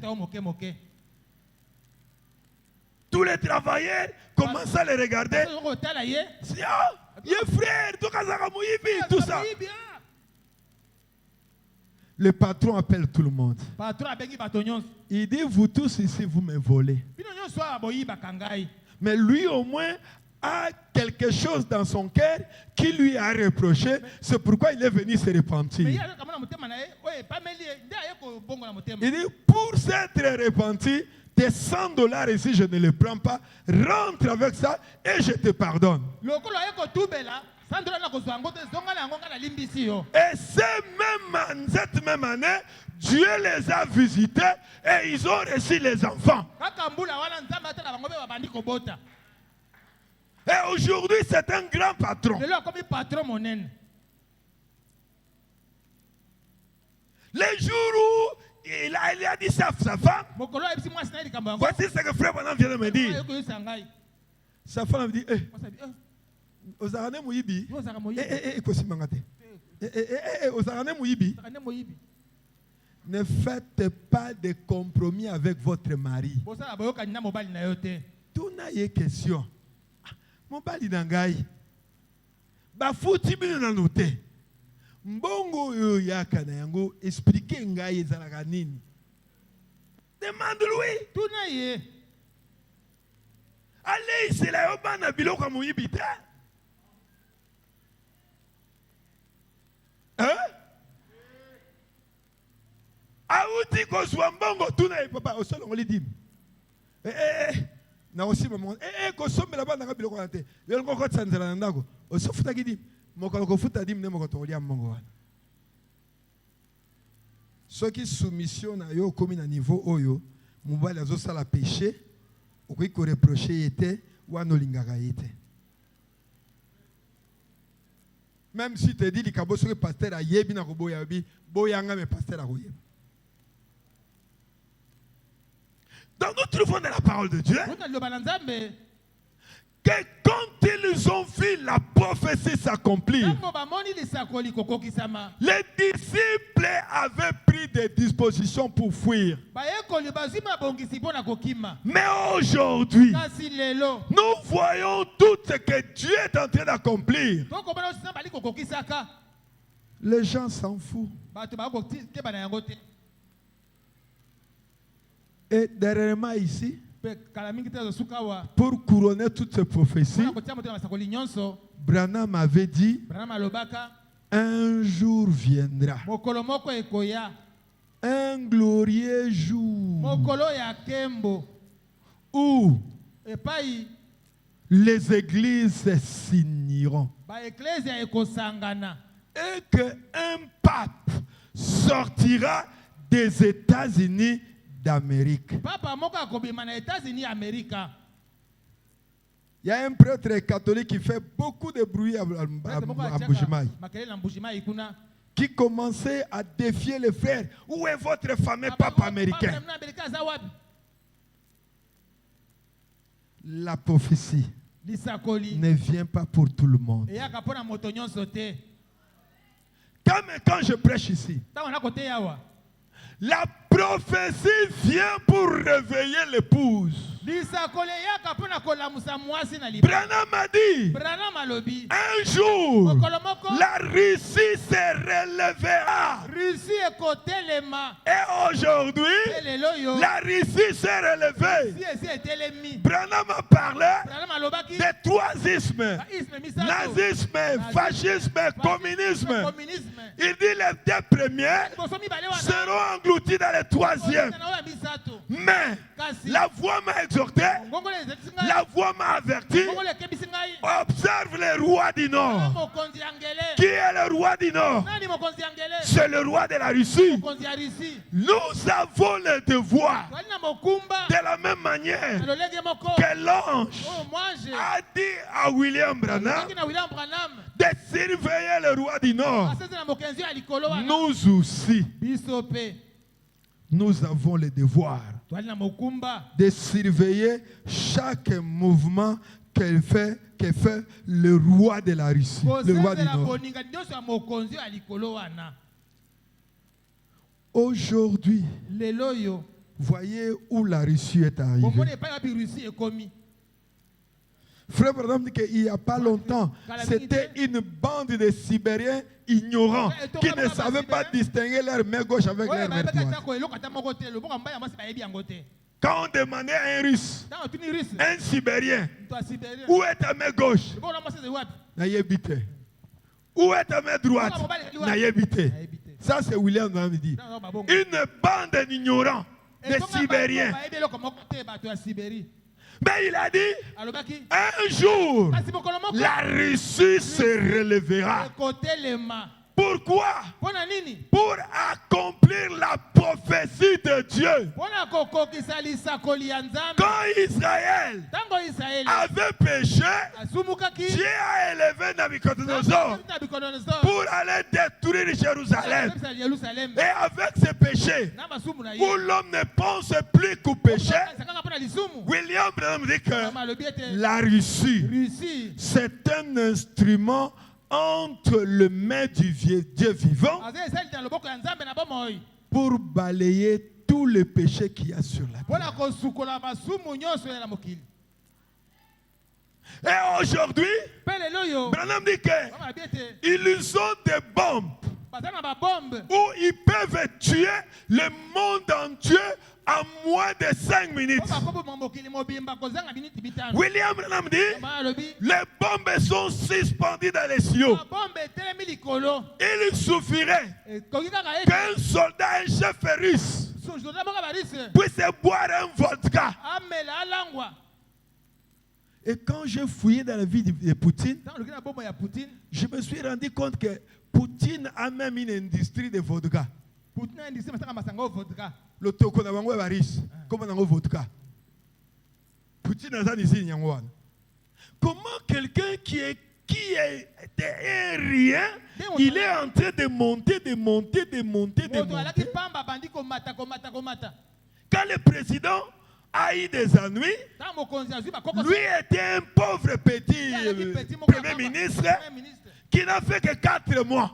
Tous les travailleurs commencent à les regarder. Frère, tout ça. Le patron appelle tout le monde. Il dit, vous tous ici, vous me volez. Mais lui au moins a quelque chose dans son cœur qui lui a reproché. C'est pourquoi il est venu se repentir. Il dit, pour s'être repenti, tes $100 ici, je ne les prends pas. Rentre avec ça et je te pardonne. Et cette même année, Dieu les a visités et ils ont reçu les enfants. Et aujourd'hui, c'est un grand patron. Les jours où il a dit ça à sa femme, voici ce que frère Branham vient de me dire. Sa femme me dit, ne faites pas de compromis avec votre mari. Tout n'a pas question. Mon bali nangai. Ba futi bino na note. Mbongo yo yaka na yango expliquer ngai ezalaka nini. Demande-lui. Tout n'a pas. Allez, c'est la yobana biloko moyibita. Hein? Aouti ko swambongo tuna papa o solo ngoli dim. Na aussi maman ko sombe la bana biloko na te. Yo ko tsanzela na ndako. O sofuta ki dim. Moko ko futa dim ne moko to lia mbongo wana. Ce qui soumission na yo comme na niveau oyo, mobali azosala péché. Okoki ko reprocher était ou anolingaka était. Même si tu dis que le pasteur a yebi na koboya bi, boyanga me pasteur a koyeba. Donc nous trouvons dans la parole de Dieu que quand ils ont vu la prophétie s'accomplir, les disciples avaient pris des dispositions pour fuir. Mais aujourd'hui, nous voyons tout ce que Dieu est en train d'accomplir. Les gens s'en foutent. Et dernièrement ici, pour couronner toutes ces prophéties, Branham avait dit, un jour viendra, un glorieux jour, où les églises s'uniront et qu'un pape sortira des États-Unis d'Amérique. Il y a un prêtre catholique qui fait beaucoup de bruit à Mbujimayi, qui commençait à défier les frères. Où est votre fameux pape américain? La prophétie ne vient pas pour tout le monde. Quand je prêche ici, la prophétie vient pour réveiller l'épouse. Branham a dit, un jour, la Russie se relèvera. Et aujourd'hui, la Russie s'est relevée. Branham a parlé de troisisme, nazisme, fascisme, communisme. Il dit les deux premiers seront engloutis dans le troisième. Mais la voix m'a exhorté, la voix m'a averti. Observe le roi du Nord. Qui est le roi du Nord? C'est le roi de la Russie. Nous avons le devoir, de la même manière que l'ange a dit à William Branham de surveiller le roi du Nord. Nous aussi, nous avons le devoir de surveiller chaque mouvement que fait le roi de la Russie, le roi du Nord. Aujourd'hui, voyez où la Russie est arrivée. Frère Branham dit qu'il n'y a pas longtemps, c'était une bande de Sibériens ignorants qui ne savaient pas distinguer leur main gauche avec leur main droite. Quand on demandait à un Russe, un Sibérien, où est ta main gauche? Où est ta main droite? Ça c'est William Branham dit. Une bande d'ignorants, de Sibériens. Mais il a dit, alobaki un jour, kasi mokolo moko la Russie se relèvera. ekotelema. Pourquoi? Mpona nini? Pour accomplir la prophétie de Dieu. Mpona kokokisa lisakoli ya Nzambe. Quand Israël Tango Israeli avait péché, asumukaki Dieu a élevé Nabucodonosor pour aller détruire Jérusalem. Yerusalem. Et avec ce péché, Na masumu na ye. où l'homme ne pense plus qu'au péché, Sakanga mpona lisumu. William Branham dit que Mama alobi ete la Russie, Russie c'est un instrument entre les mains du Dieu vivant aza esali na loboko ya Nzambe na bomoi. pour balayer tous les péchés qu'il y a sur la terre. Mpona kosukola masumu nyonso ya na mokili. Et aujourd'hui, Mpe lelo yo Branham dit que mama alobi ete ils ont des bombes baza na babombe où ils peuvent tuer le monde entier en moins de 5 minutes. po bakoboma mokili mobimba kozanga miniti bitano. William Branham dit, Mama alobi les bombes sont suspendues dans les cieux. babombe etelemi likolo. Il suffirait Ekoki kaka ete qu'un soldat, un chef russe, sojoda moko barise puisse boire un vodka. amela alangwa. Et quand j'ai fouillé dans la vie de Poutine, Ntango oloki na bomoi ya Poutine, je me suis rendu compte que Poutine a même une industrie de vodka. Poutine indisi masaka masanga o vodka. Le toko na bango baris, comme nango vodka. Poutine a ici nyangwana. Comment quelqu'un qui était un rien, il est en train de monter. Moto alaki pamba bandi komata. Quand le président a eu des ennuis, Ntango mokonzi azwi bakoko lui était un pauvre petit premier ministre qui n'a fait que 4 mois.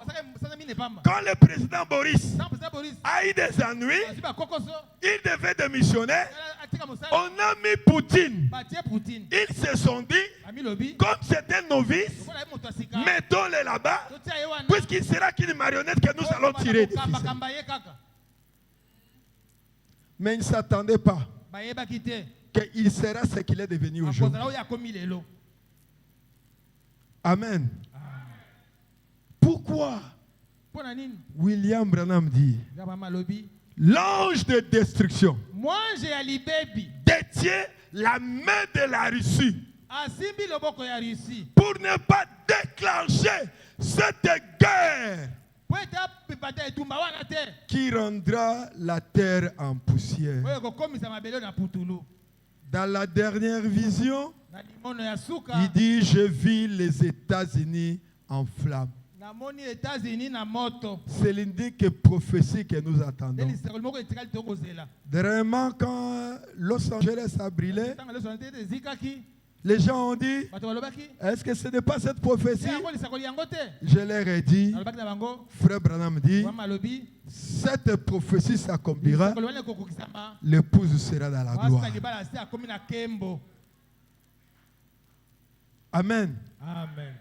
Quand le président Boris a eu des ennuis, il devait démissionner. On a mis Poutine. Ils se sont dit, comme c'est un novice, mettons-le là-bas, puisqu'il sera qu'une marionnette que nous allons tirer des ficelles. Mais il ne s'attendait pas qu'il sera ce qu'il est devenu aujourd'hui. Amen. Pourquoi William Branham dit, l'ange de destruction Moi j'ai Ali Baby. détient la main de la Russie Asimbi loboko ya Russie. pour ne pas déclencher cette guerre Po eta pipata etumba wana te. qui rendra la terre en poussière. Oyo kokomisa mabele na putulu. Dans la dernière vision, Na limono ya suka. il dit, je vis les États-Unis en flammes. Na moni États-Unis na moto. C'est l'unique prophétie que nous attendons. Deli sekolo moko etikali tokozela. Vraiment, quand Los Angeles a brûlé, Tanga leso nte zikaki. les gens ont dit, Bato balobaki. est-ce que ce n'est pas cette prophétie? Yango lisakoli yango te. Je leur ai dit, Balobaki na bango. frère Branham dit, Mama lobi. cette prophétie s'accomplira, Sekolo wana kokokisama. l'épouse sera dans la gloire. Wasa libala se akomi na kembo. Amen. Amen.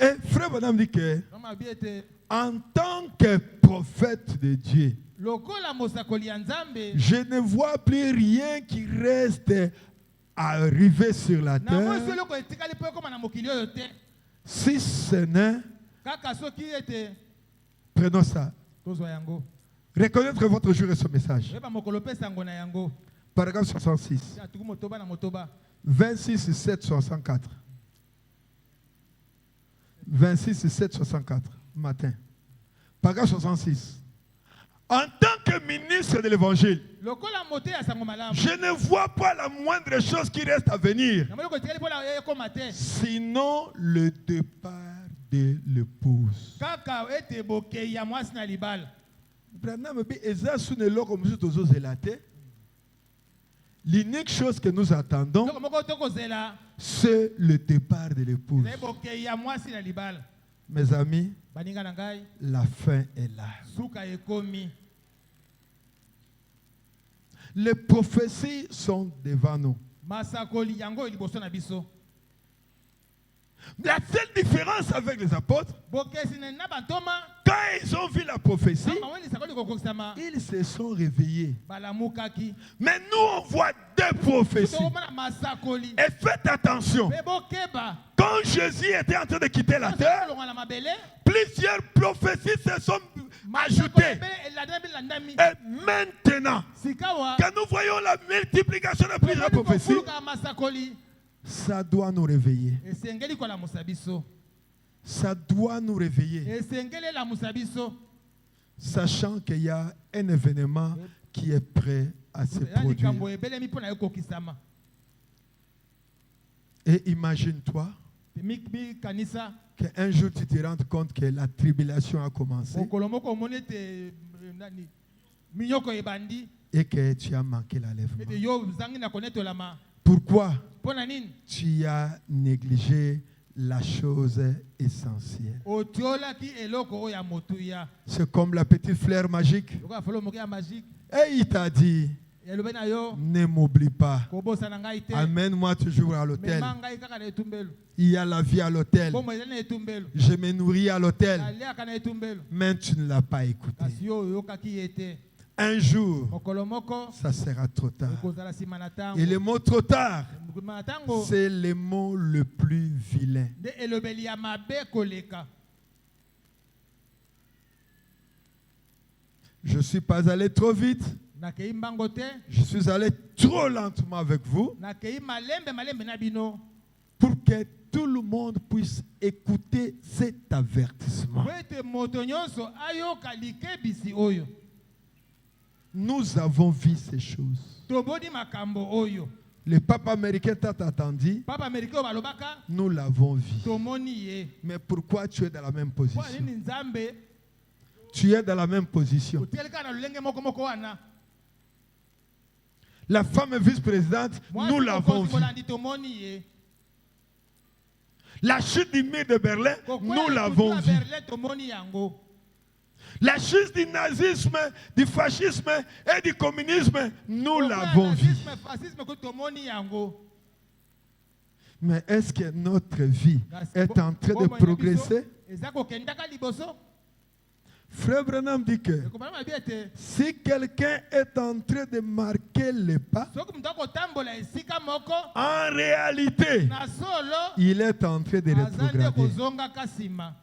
Et frère Branham dit que, Mama bi ete en tant que prophète de Dieu, lokola mosakoli ya Nzambe. je ne vois plus rien qui reste à arriver sur la Na mo terre, solo ko etikali po koma na mokili oyo te. si ce n'est, Kaka soki ete prenons ça, tozwa yango. reconnaître votre jour et son message. Yeba mokolo pesa yango na yango. Paragraphe 66, Ya tuku motoba na motoba. 26, 7, 64. 26, 7, 64, matin. Paragraphe 66. En tant que ministre de l'évangile, Lokola mote ya sango malamu. je ne vois pas la moindre chose qui reste à venir, Na moko etikali po la ekoma te. sinon le départ de l'épouse. Kaka ete bokei ya mwasi na libala. Branham dit, eza sous le logo musu tozozela te. L'unique chose que nous attendons, Loko moko tokozela. c'est le départ de l'épouse. Ezali bokei ya mwasi na libala. Mes amis, Baninga na ngai. la fin est là. Suka ekomi. Les prophéties sont devant nous. Masakoli yango liboso na biso. La seule différence avec les apôtres, bokesine na bantoma quand ils ont vu la prophétie, kama wani sakoli kokokisama ils se sont réveillés. balamukaki Mais nous, on voit deux prophéties. tokomona masakoli Et faites attention, pe bokeba quand Jésus était en train de quitter la terre, longa na mabele plusieurs prophéties se sont ajoutées. Et maintenant, sikawa quand nous voyons la multiplication de plusieurs prophéties, masakoli ça doit nous réveiller. esengeli kola musabiso Ça doit nous réveiller. esengeli la musabiso Sachant qu'il y a un événement qui est prêt à se produire. likambo ebelemi mpona ekokisama Et imagine-toi kanisa qu'un jour tu te rends compte que la tribulation a commencé mokolo moko omoni ete nani minyoko ebandi et que tu as manqué ete l'enlèvement. yo zangi na konetolama Pourquoi mpona nini tu as négligé la chose essentielle? otiolaki eloko oyo ya motuya C'est comme la petite fleur magique. lokola folo moke ya magique Et il t'a dit, elobi na yo ne m'oublie pas. kobosana ngai te Amène-moi toujours à l'hôtel. mema ngai kaka na etumbelo Il y a la vie à l'hôtel. bomoi ezali na etumbelo Je me nourris à l'hôtel. naliaka na etumbelo Mais tu ne l'as pas écouté. kasi yo oyokaki ye te Un jour, mokolo moko ça sera trop tard. ekozala nsima na ntango Et le mot trop tard, nsima na ntango c'est le mot le plus vilain. nde elobeli ya mabe koleka Je ne suis pas allé trop vite. nakei mbango te Je suis allé trop lentement avec vous nakei malembe malembe na bino pour que tout le monde puisse écouter cet avertissement. po ete moto nyonso ayoka likebisi oyo Nous avons vu ces choses. toboni makambo oyo Le pape américain t'a attendu. papa amerika oyo balobaka Nous l'avons vu. tomoni ye Mais pourquoi tu es dans la même mpo position? nini nzambe Tu es dans la même position. otieli kaka na lolenge moko moko wana La femme vice-présidente, nous l'avons vu. molandi tomoni ye La chute du mur de Berlin, nous l'avons vu. berlin tomoni yango La chute du nazisme, du fascisme et du communisme, nous l'avons vu. fascisme ko tomoni yango Mais est-ce que notre vie est en train de progresser? eza kokendaka liboso Frère Branham dit que ekobana mabi ete si quelqu'un est en train de marquer le pas, soki moto akotambola esika moko en réalité, na solo il est en train de aza nde rétrograder. kozongaka nsima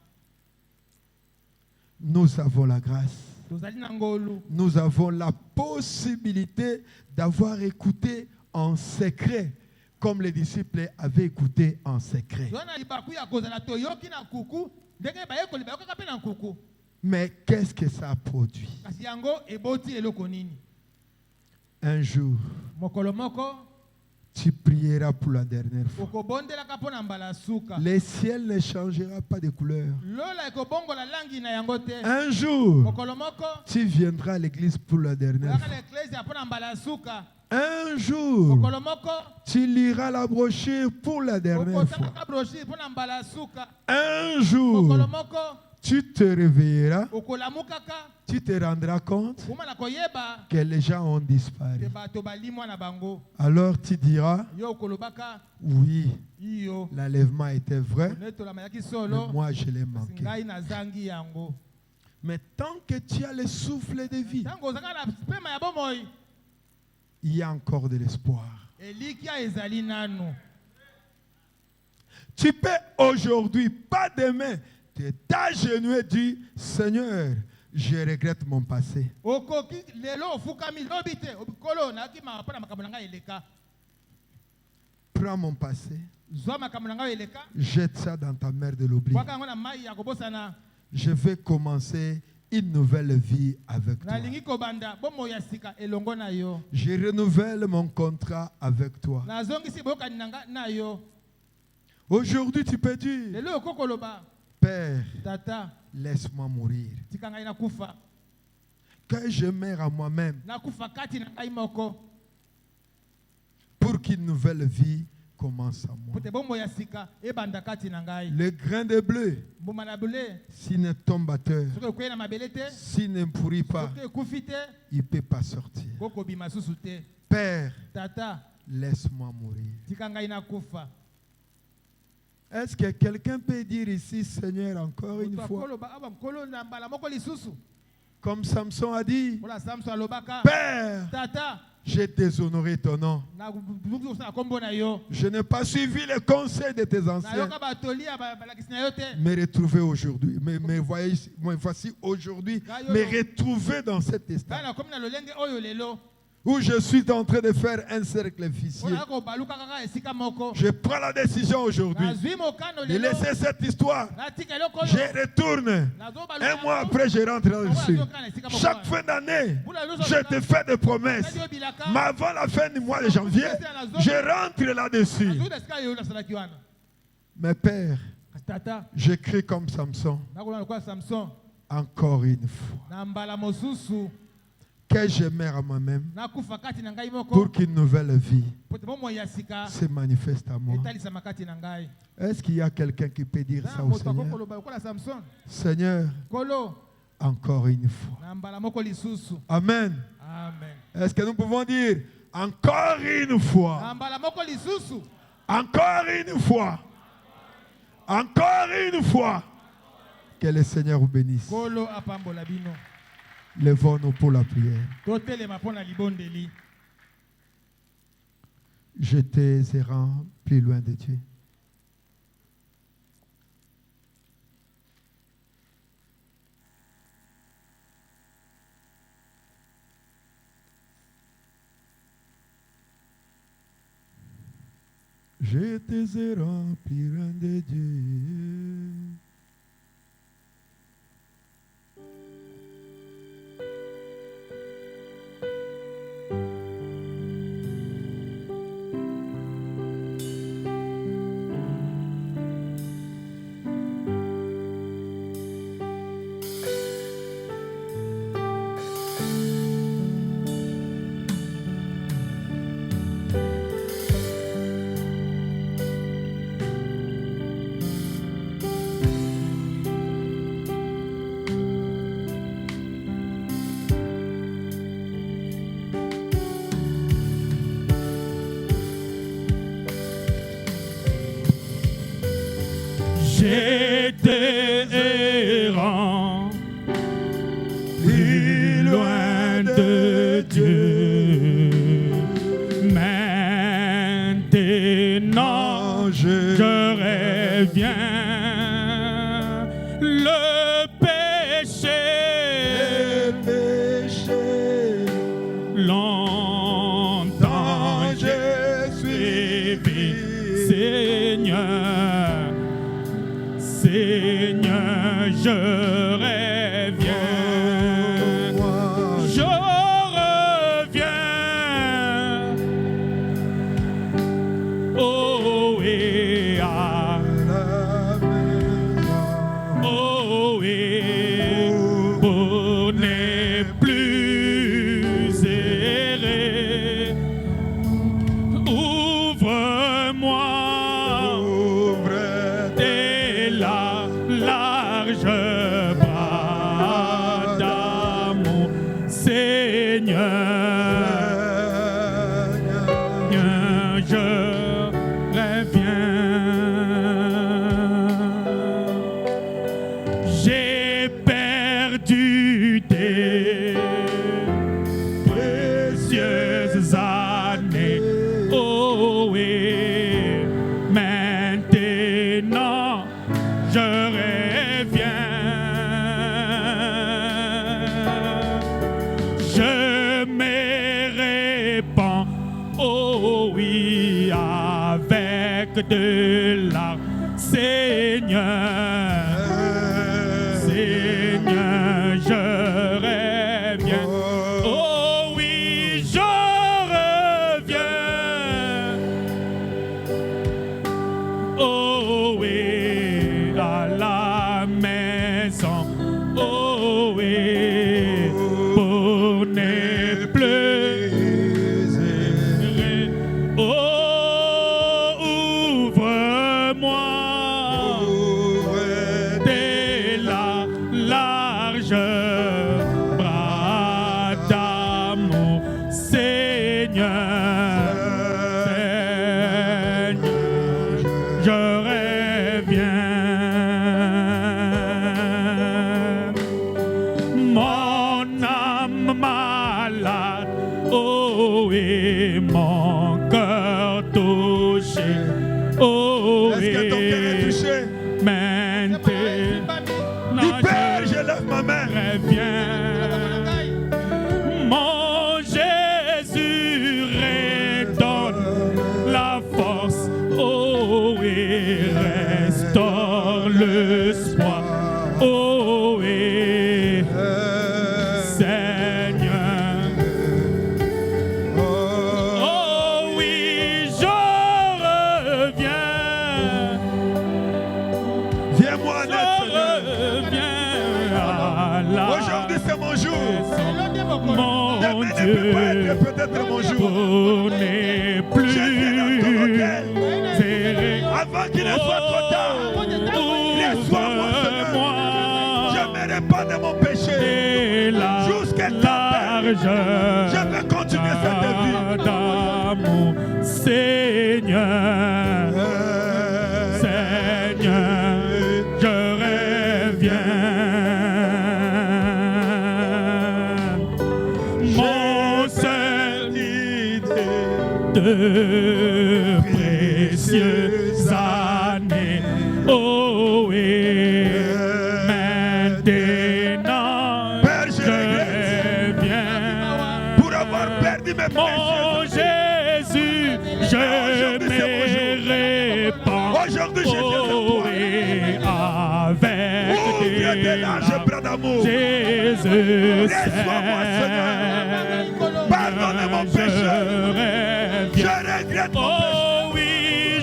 Nous avons la grâce. tozali na ngolu Nous avons la possibilité d'avoir écouté en secret, comme les disciples avaient écouté en secret. toza na libaku ya kozala toyoki na nkuku ndenge bayekoli bayokaka mpe na nkuku Mais qu'est-ce que ça a produit? kasi yango eboti eloko nini Un jour, mokolo moko tu prieras pour la dernière fois. okobondelaka mpo na mbala suka Le ciel ne changera pas de couleur. lola ekobongola langi na yango te Un jour, mokolo moko tu viendras à l'église pour la dernière oyaka fois. na eklesia mpo na mbala suka Un jour, mokolo moko tu liras la brochure pour la dernière fois. okotangaka brochire mpo na mbala suka Un mokolo jour, moko tu te réveilleras, okolamukaka tu te rendras compte kuma na koyeba que les gens ont te disparu. bato balimwa na bango Alors tu diras, yo okolobaka oui, iyo l'enlèvement était vrai, onetolama yaki mais solo moi je l'ai kasi manqué. ngai nazangi yango Mais tant que tu as le souffle de vie, ntango ozanga na pema ya bomoi il y a encore de l'espoir. elikia ezali nanu Tu peux aujourd'hui, pas demain, t'agenouiller et dire, Seigneur, je regrette mon passé. okoki lelo ofukami lobi te kolo nayaki mpo na makambo na ngai eleka Prends mon passé, zwa makambo na ngai eleka jette ça dans ta mer de l'oubli. bwaka yango na mai ya kobosana Je vais commencer une nouvelle vie avec toi. nalingi kobanda bomoi ya sika elongo na yo Je renouvelle mon contrat avec toi. nazongisi boyokani na ngai na yo Aujourd'hui, tu peux dire, lelo okoki koloba Père, tata laisse-moi mourir. tika ngai nakufa Que je meure à moi-même nakufa kati na ngai moko pour qu'une nouvelle vie commence à moi. po te bomoi ya sika ebanda kati na ngai Le grain de bleu, mbuma na bule s'il ne tombe à terre, soki ekwei na mabele te s'il ne pourrit pas, soki ekufi te il ne peut pas sortir. kokobima susu te Père, tata laisse-moi mourir. tika ngai nakufa Est-ce que quelqu'un peut dire ici, Seigneur, encore une fois, comme Samson a dit, Père, Tata, j'ai déshonoré ton nom. Je n'ai pas suivi les conseils de tes anciens. Me retrouver aujourd'hui, me voici aujourd'hui, me retrouver dans cet instant où je suis en train de faire un cercle vicieux. Je prends la décision aujourd'hui de laisser cette histoire. Je retourne. Un mois après, je rentre là-dessus. Chaque fin d'année, je te fais des promesses. Mais avant la fin du mois de janvier, je rentre là-dessus. Mes pères, j'écris comme Samson. Encore une fois. Que j'aimerais à moi-même pour qu'une nouvelle vie se manifeste à moi. Est-ce qu'il y a quelqu'un qui peut dire ça au Seigneur? Seigneur, encore une fois. Amen. Est-ce que nous pouvons dire encore une fois? Encore une fois. Encore une fois. Que le Seigneur vous bénisse. Levons-nous pour la prière. J'étais errant plus loin de Dieu. J'étais errant plus loin de Dieu. J'étais errant, plus loin de Dieu. Maintenant, je reviens. Le péché, longtemps j'ai suivi, Seigneur. Seigneur, je reviens. Je reviens. Oh oui, ah. Oh oui, pour ne plus errer. Ouvre-moi. Large bras d'amour, Seigneur, je reviens. J'ai perdu des précieuses années, oh oui, maintenant je reviens, je me répands, oh oui, avec de larmes, Seigneur, Seigneur, je reviens, oh oui, je reviens, oh oui, à la maison, oh oui, pour ne plus errer. Oh, ouvre-moi dès la large bras d'amour, Seigneur, Seigneur, je rêve. la Aujourd'hui, c'est mon jour. lelo nde mokolo mon Demain ne peut pas Dieu, être peut-être mon jour. pour n'est plus Je viens dans ton hôtel. serré. Avant qu'il ne soit trop tard. Ouvre-moi Je me répands de mon péché. et la Jusqu'à largeur Je vais continuer cette vie. d'amour, Seigneur, Seigneur, je reviens. Mon seul de précieuses années, oh et maintenant Père, je je regrette reviens. pour avoir perdu mes Mon péchés. Jésus, je me répands. Aujourd'hui, je viens vers Oh, toi. et avec Ouvre tes larges bras d'amour. Jésus, Laisse-moi, Seigneur. Pardonne mon péché. je Je reviens. regrette mon péché. Oh oui,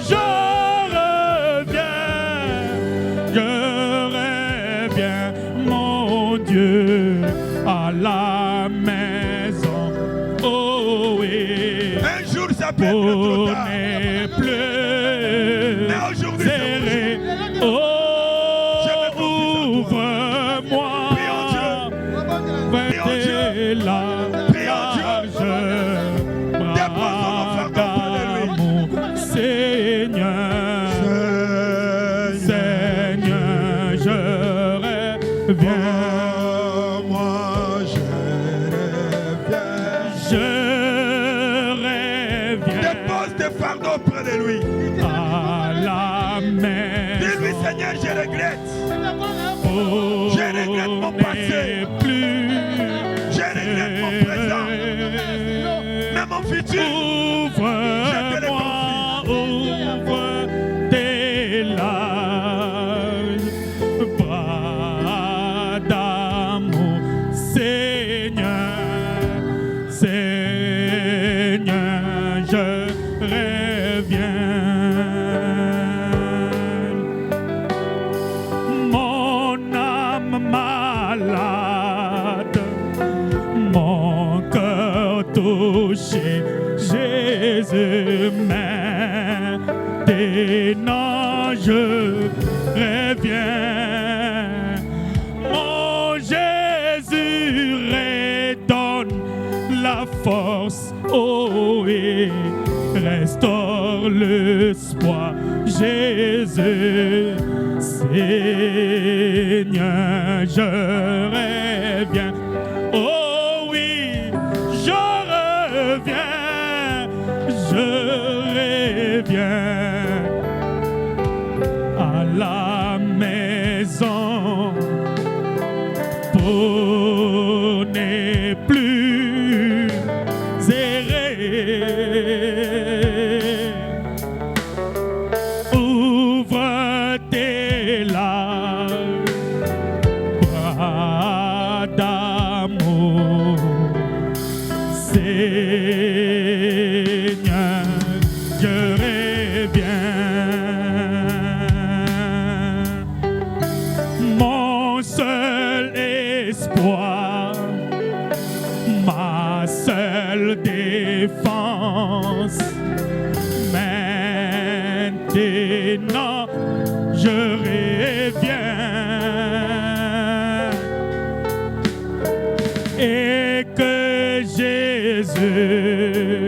je reviens, mon Dieu, à la maison. Oh oui, Un jour, ça peut être trop pour tard. n'est plus Mais aujourd'hui, c'est mon serré. jour. Oh, ouvre-moi. Prêtez la large bras d'amour, Seigneur, Seigneur, je reviens. Moi, je reviens. Dépose tes fardeaux près de lui. À la maison. Dis-lui, Seigneur, je regrette. Pour Je regrette mon passé. n'est plus Je regrette mon présent. Mais mon futur. Ouvre-moi, ouvre tes larges bras d'amour, Seigneur, Seigneur, je reviens. Mon âme malade, mon cœur touché, Jésus, maintenant je reviens. Mon Jésus redonne la force, oh, et restaure l'espoir. Jésus, Seigneur, je reviens. Oh oui, je reviens, à la maison pour ne plus errer. Ouvre tes larges bras d'amour, Seigneur, je reviens. Mon seul espoir, ma seule défense, maintenant je reviens. Et que Jésus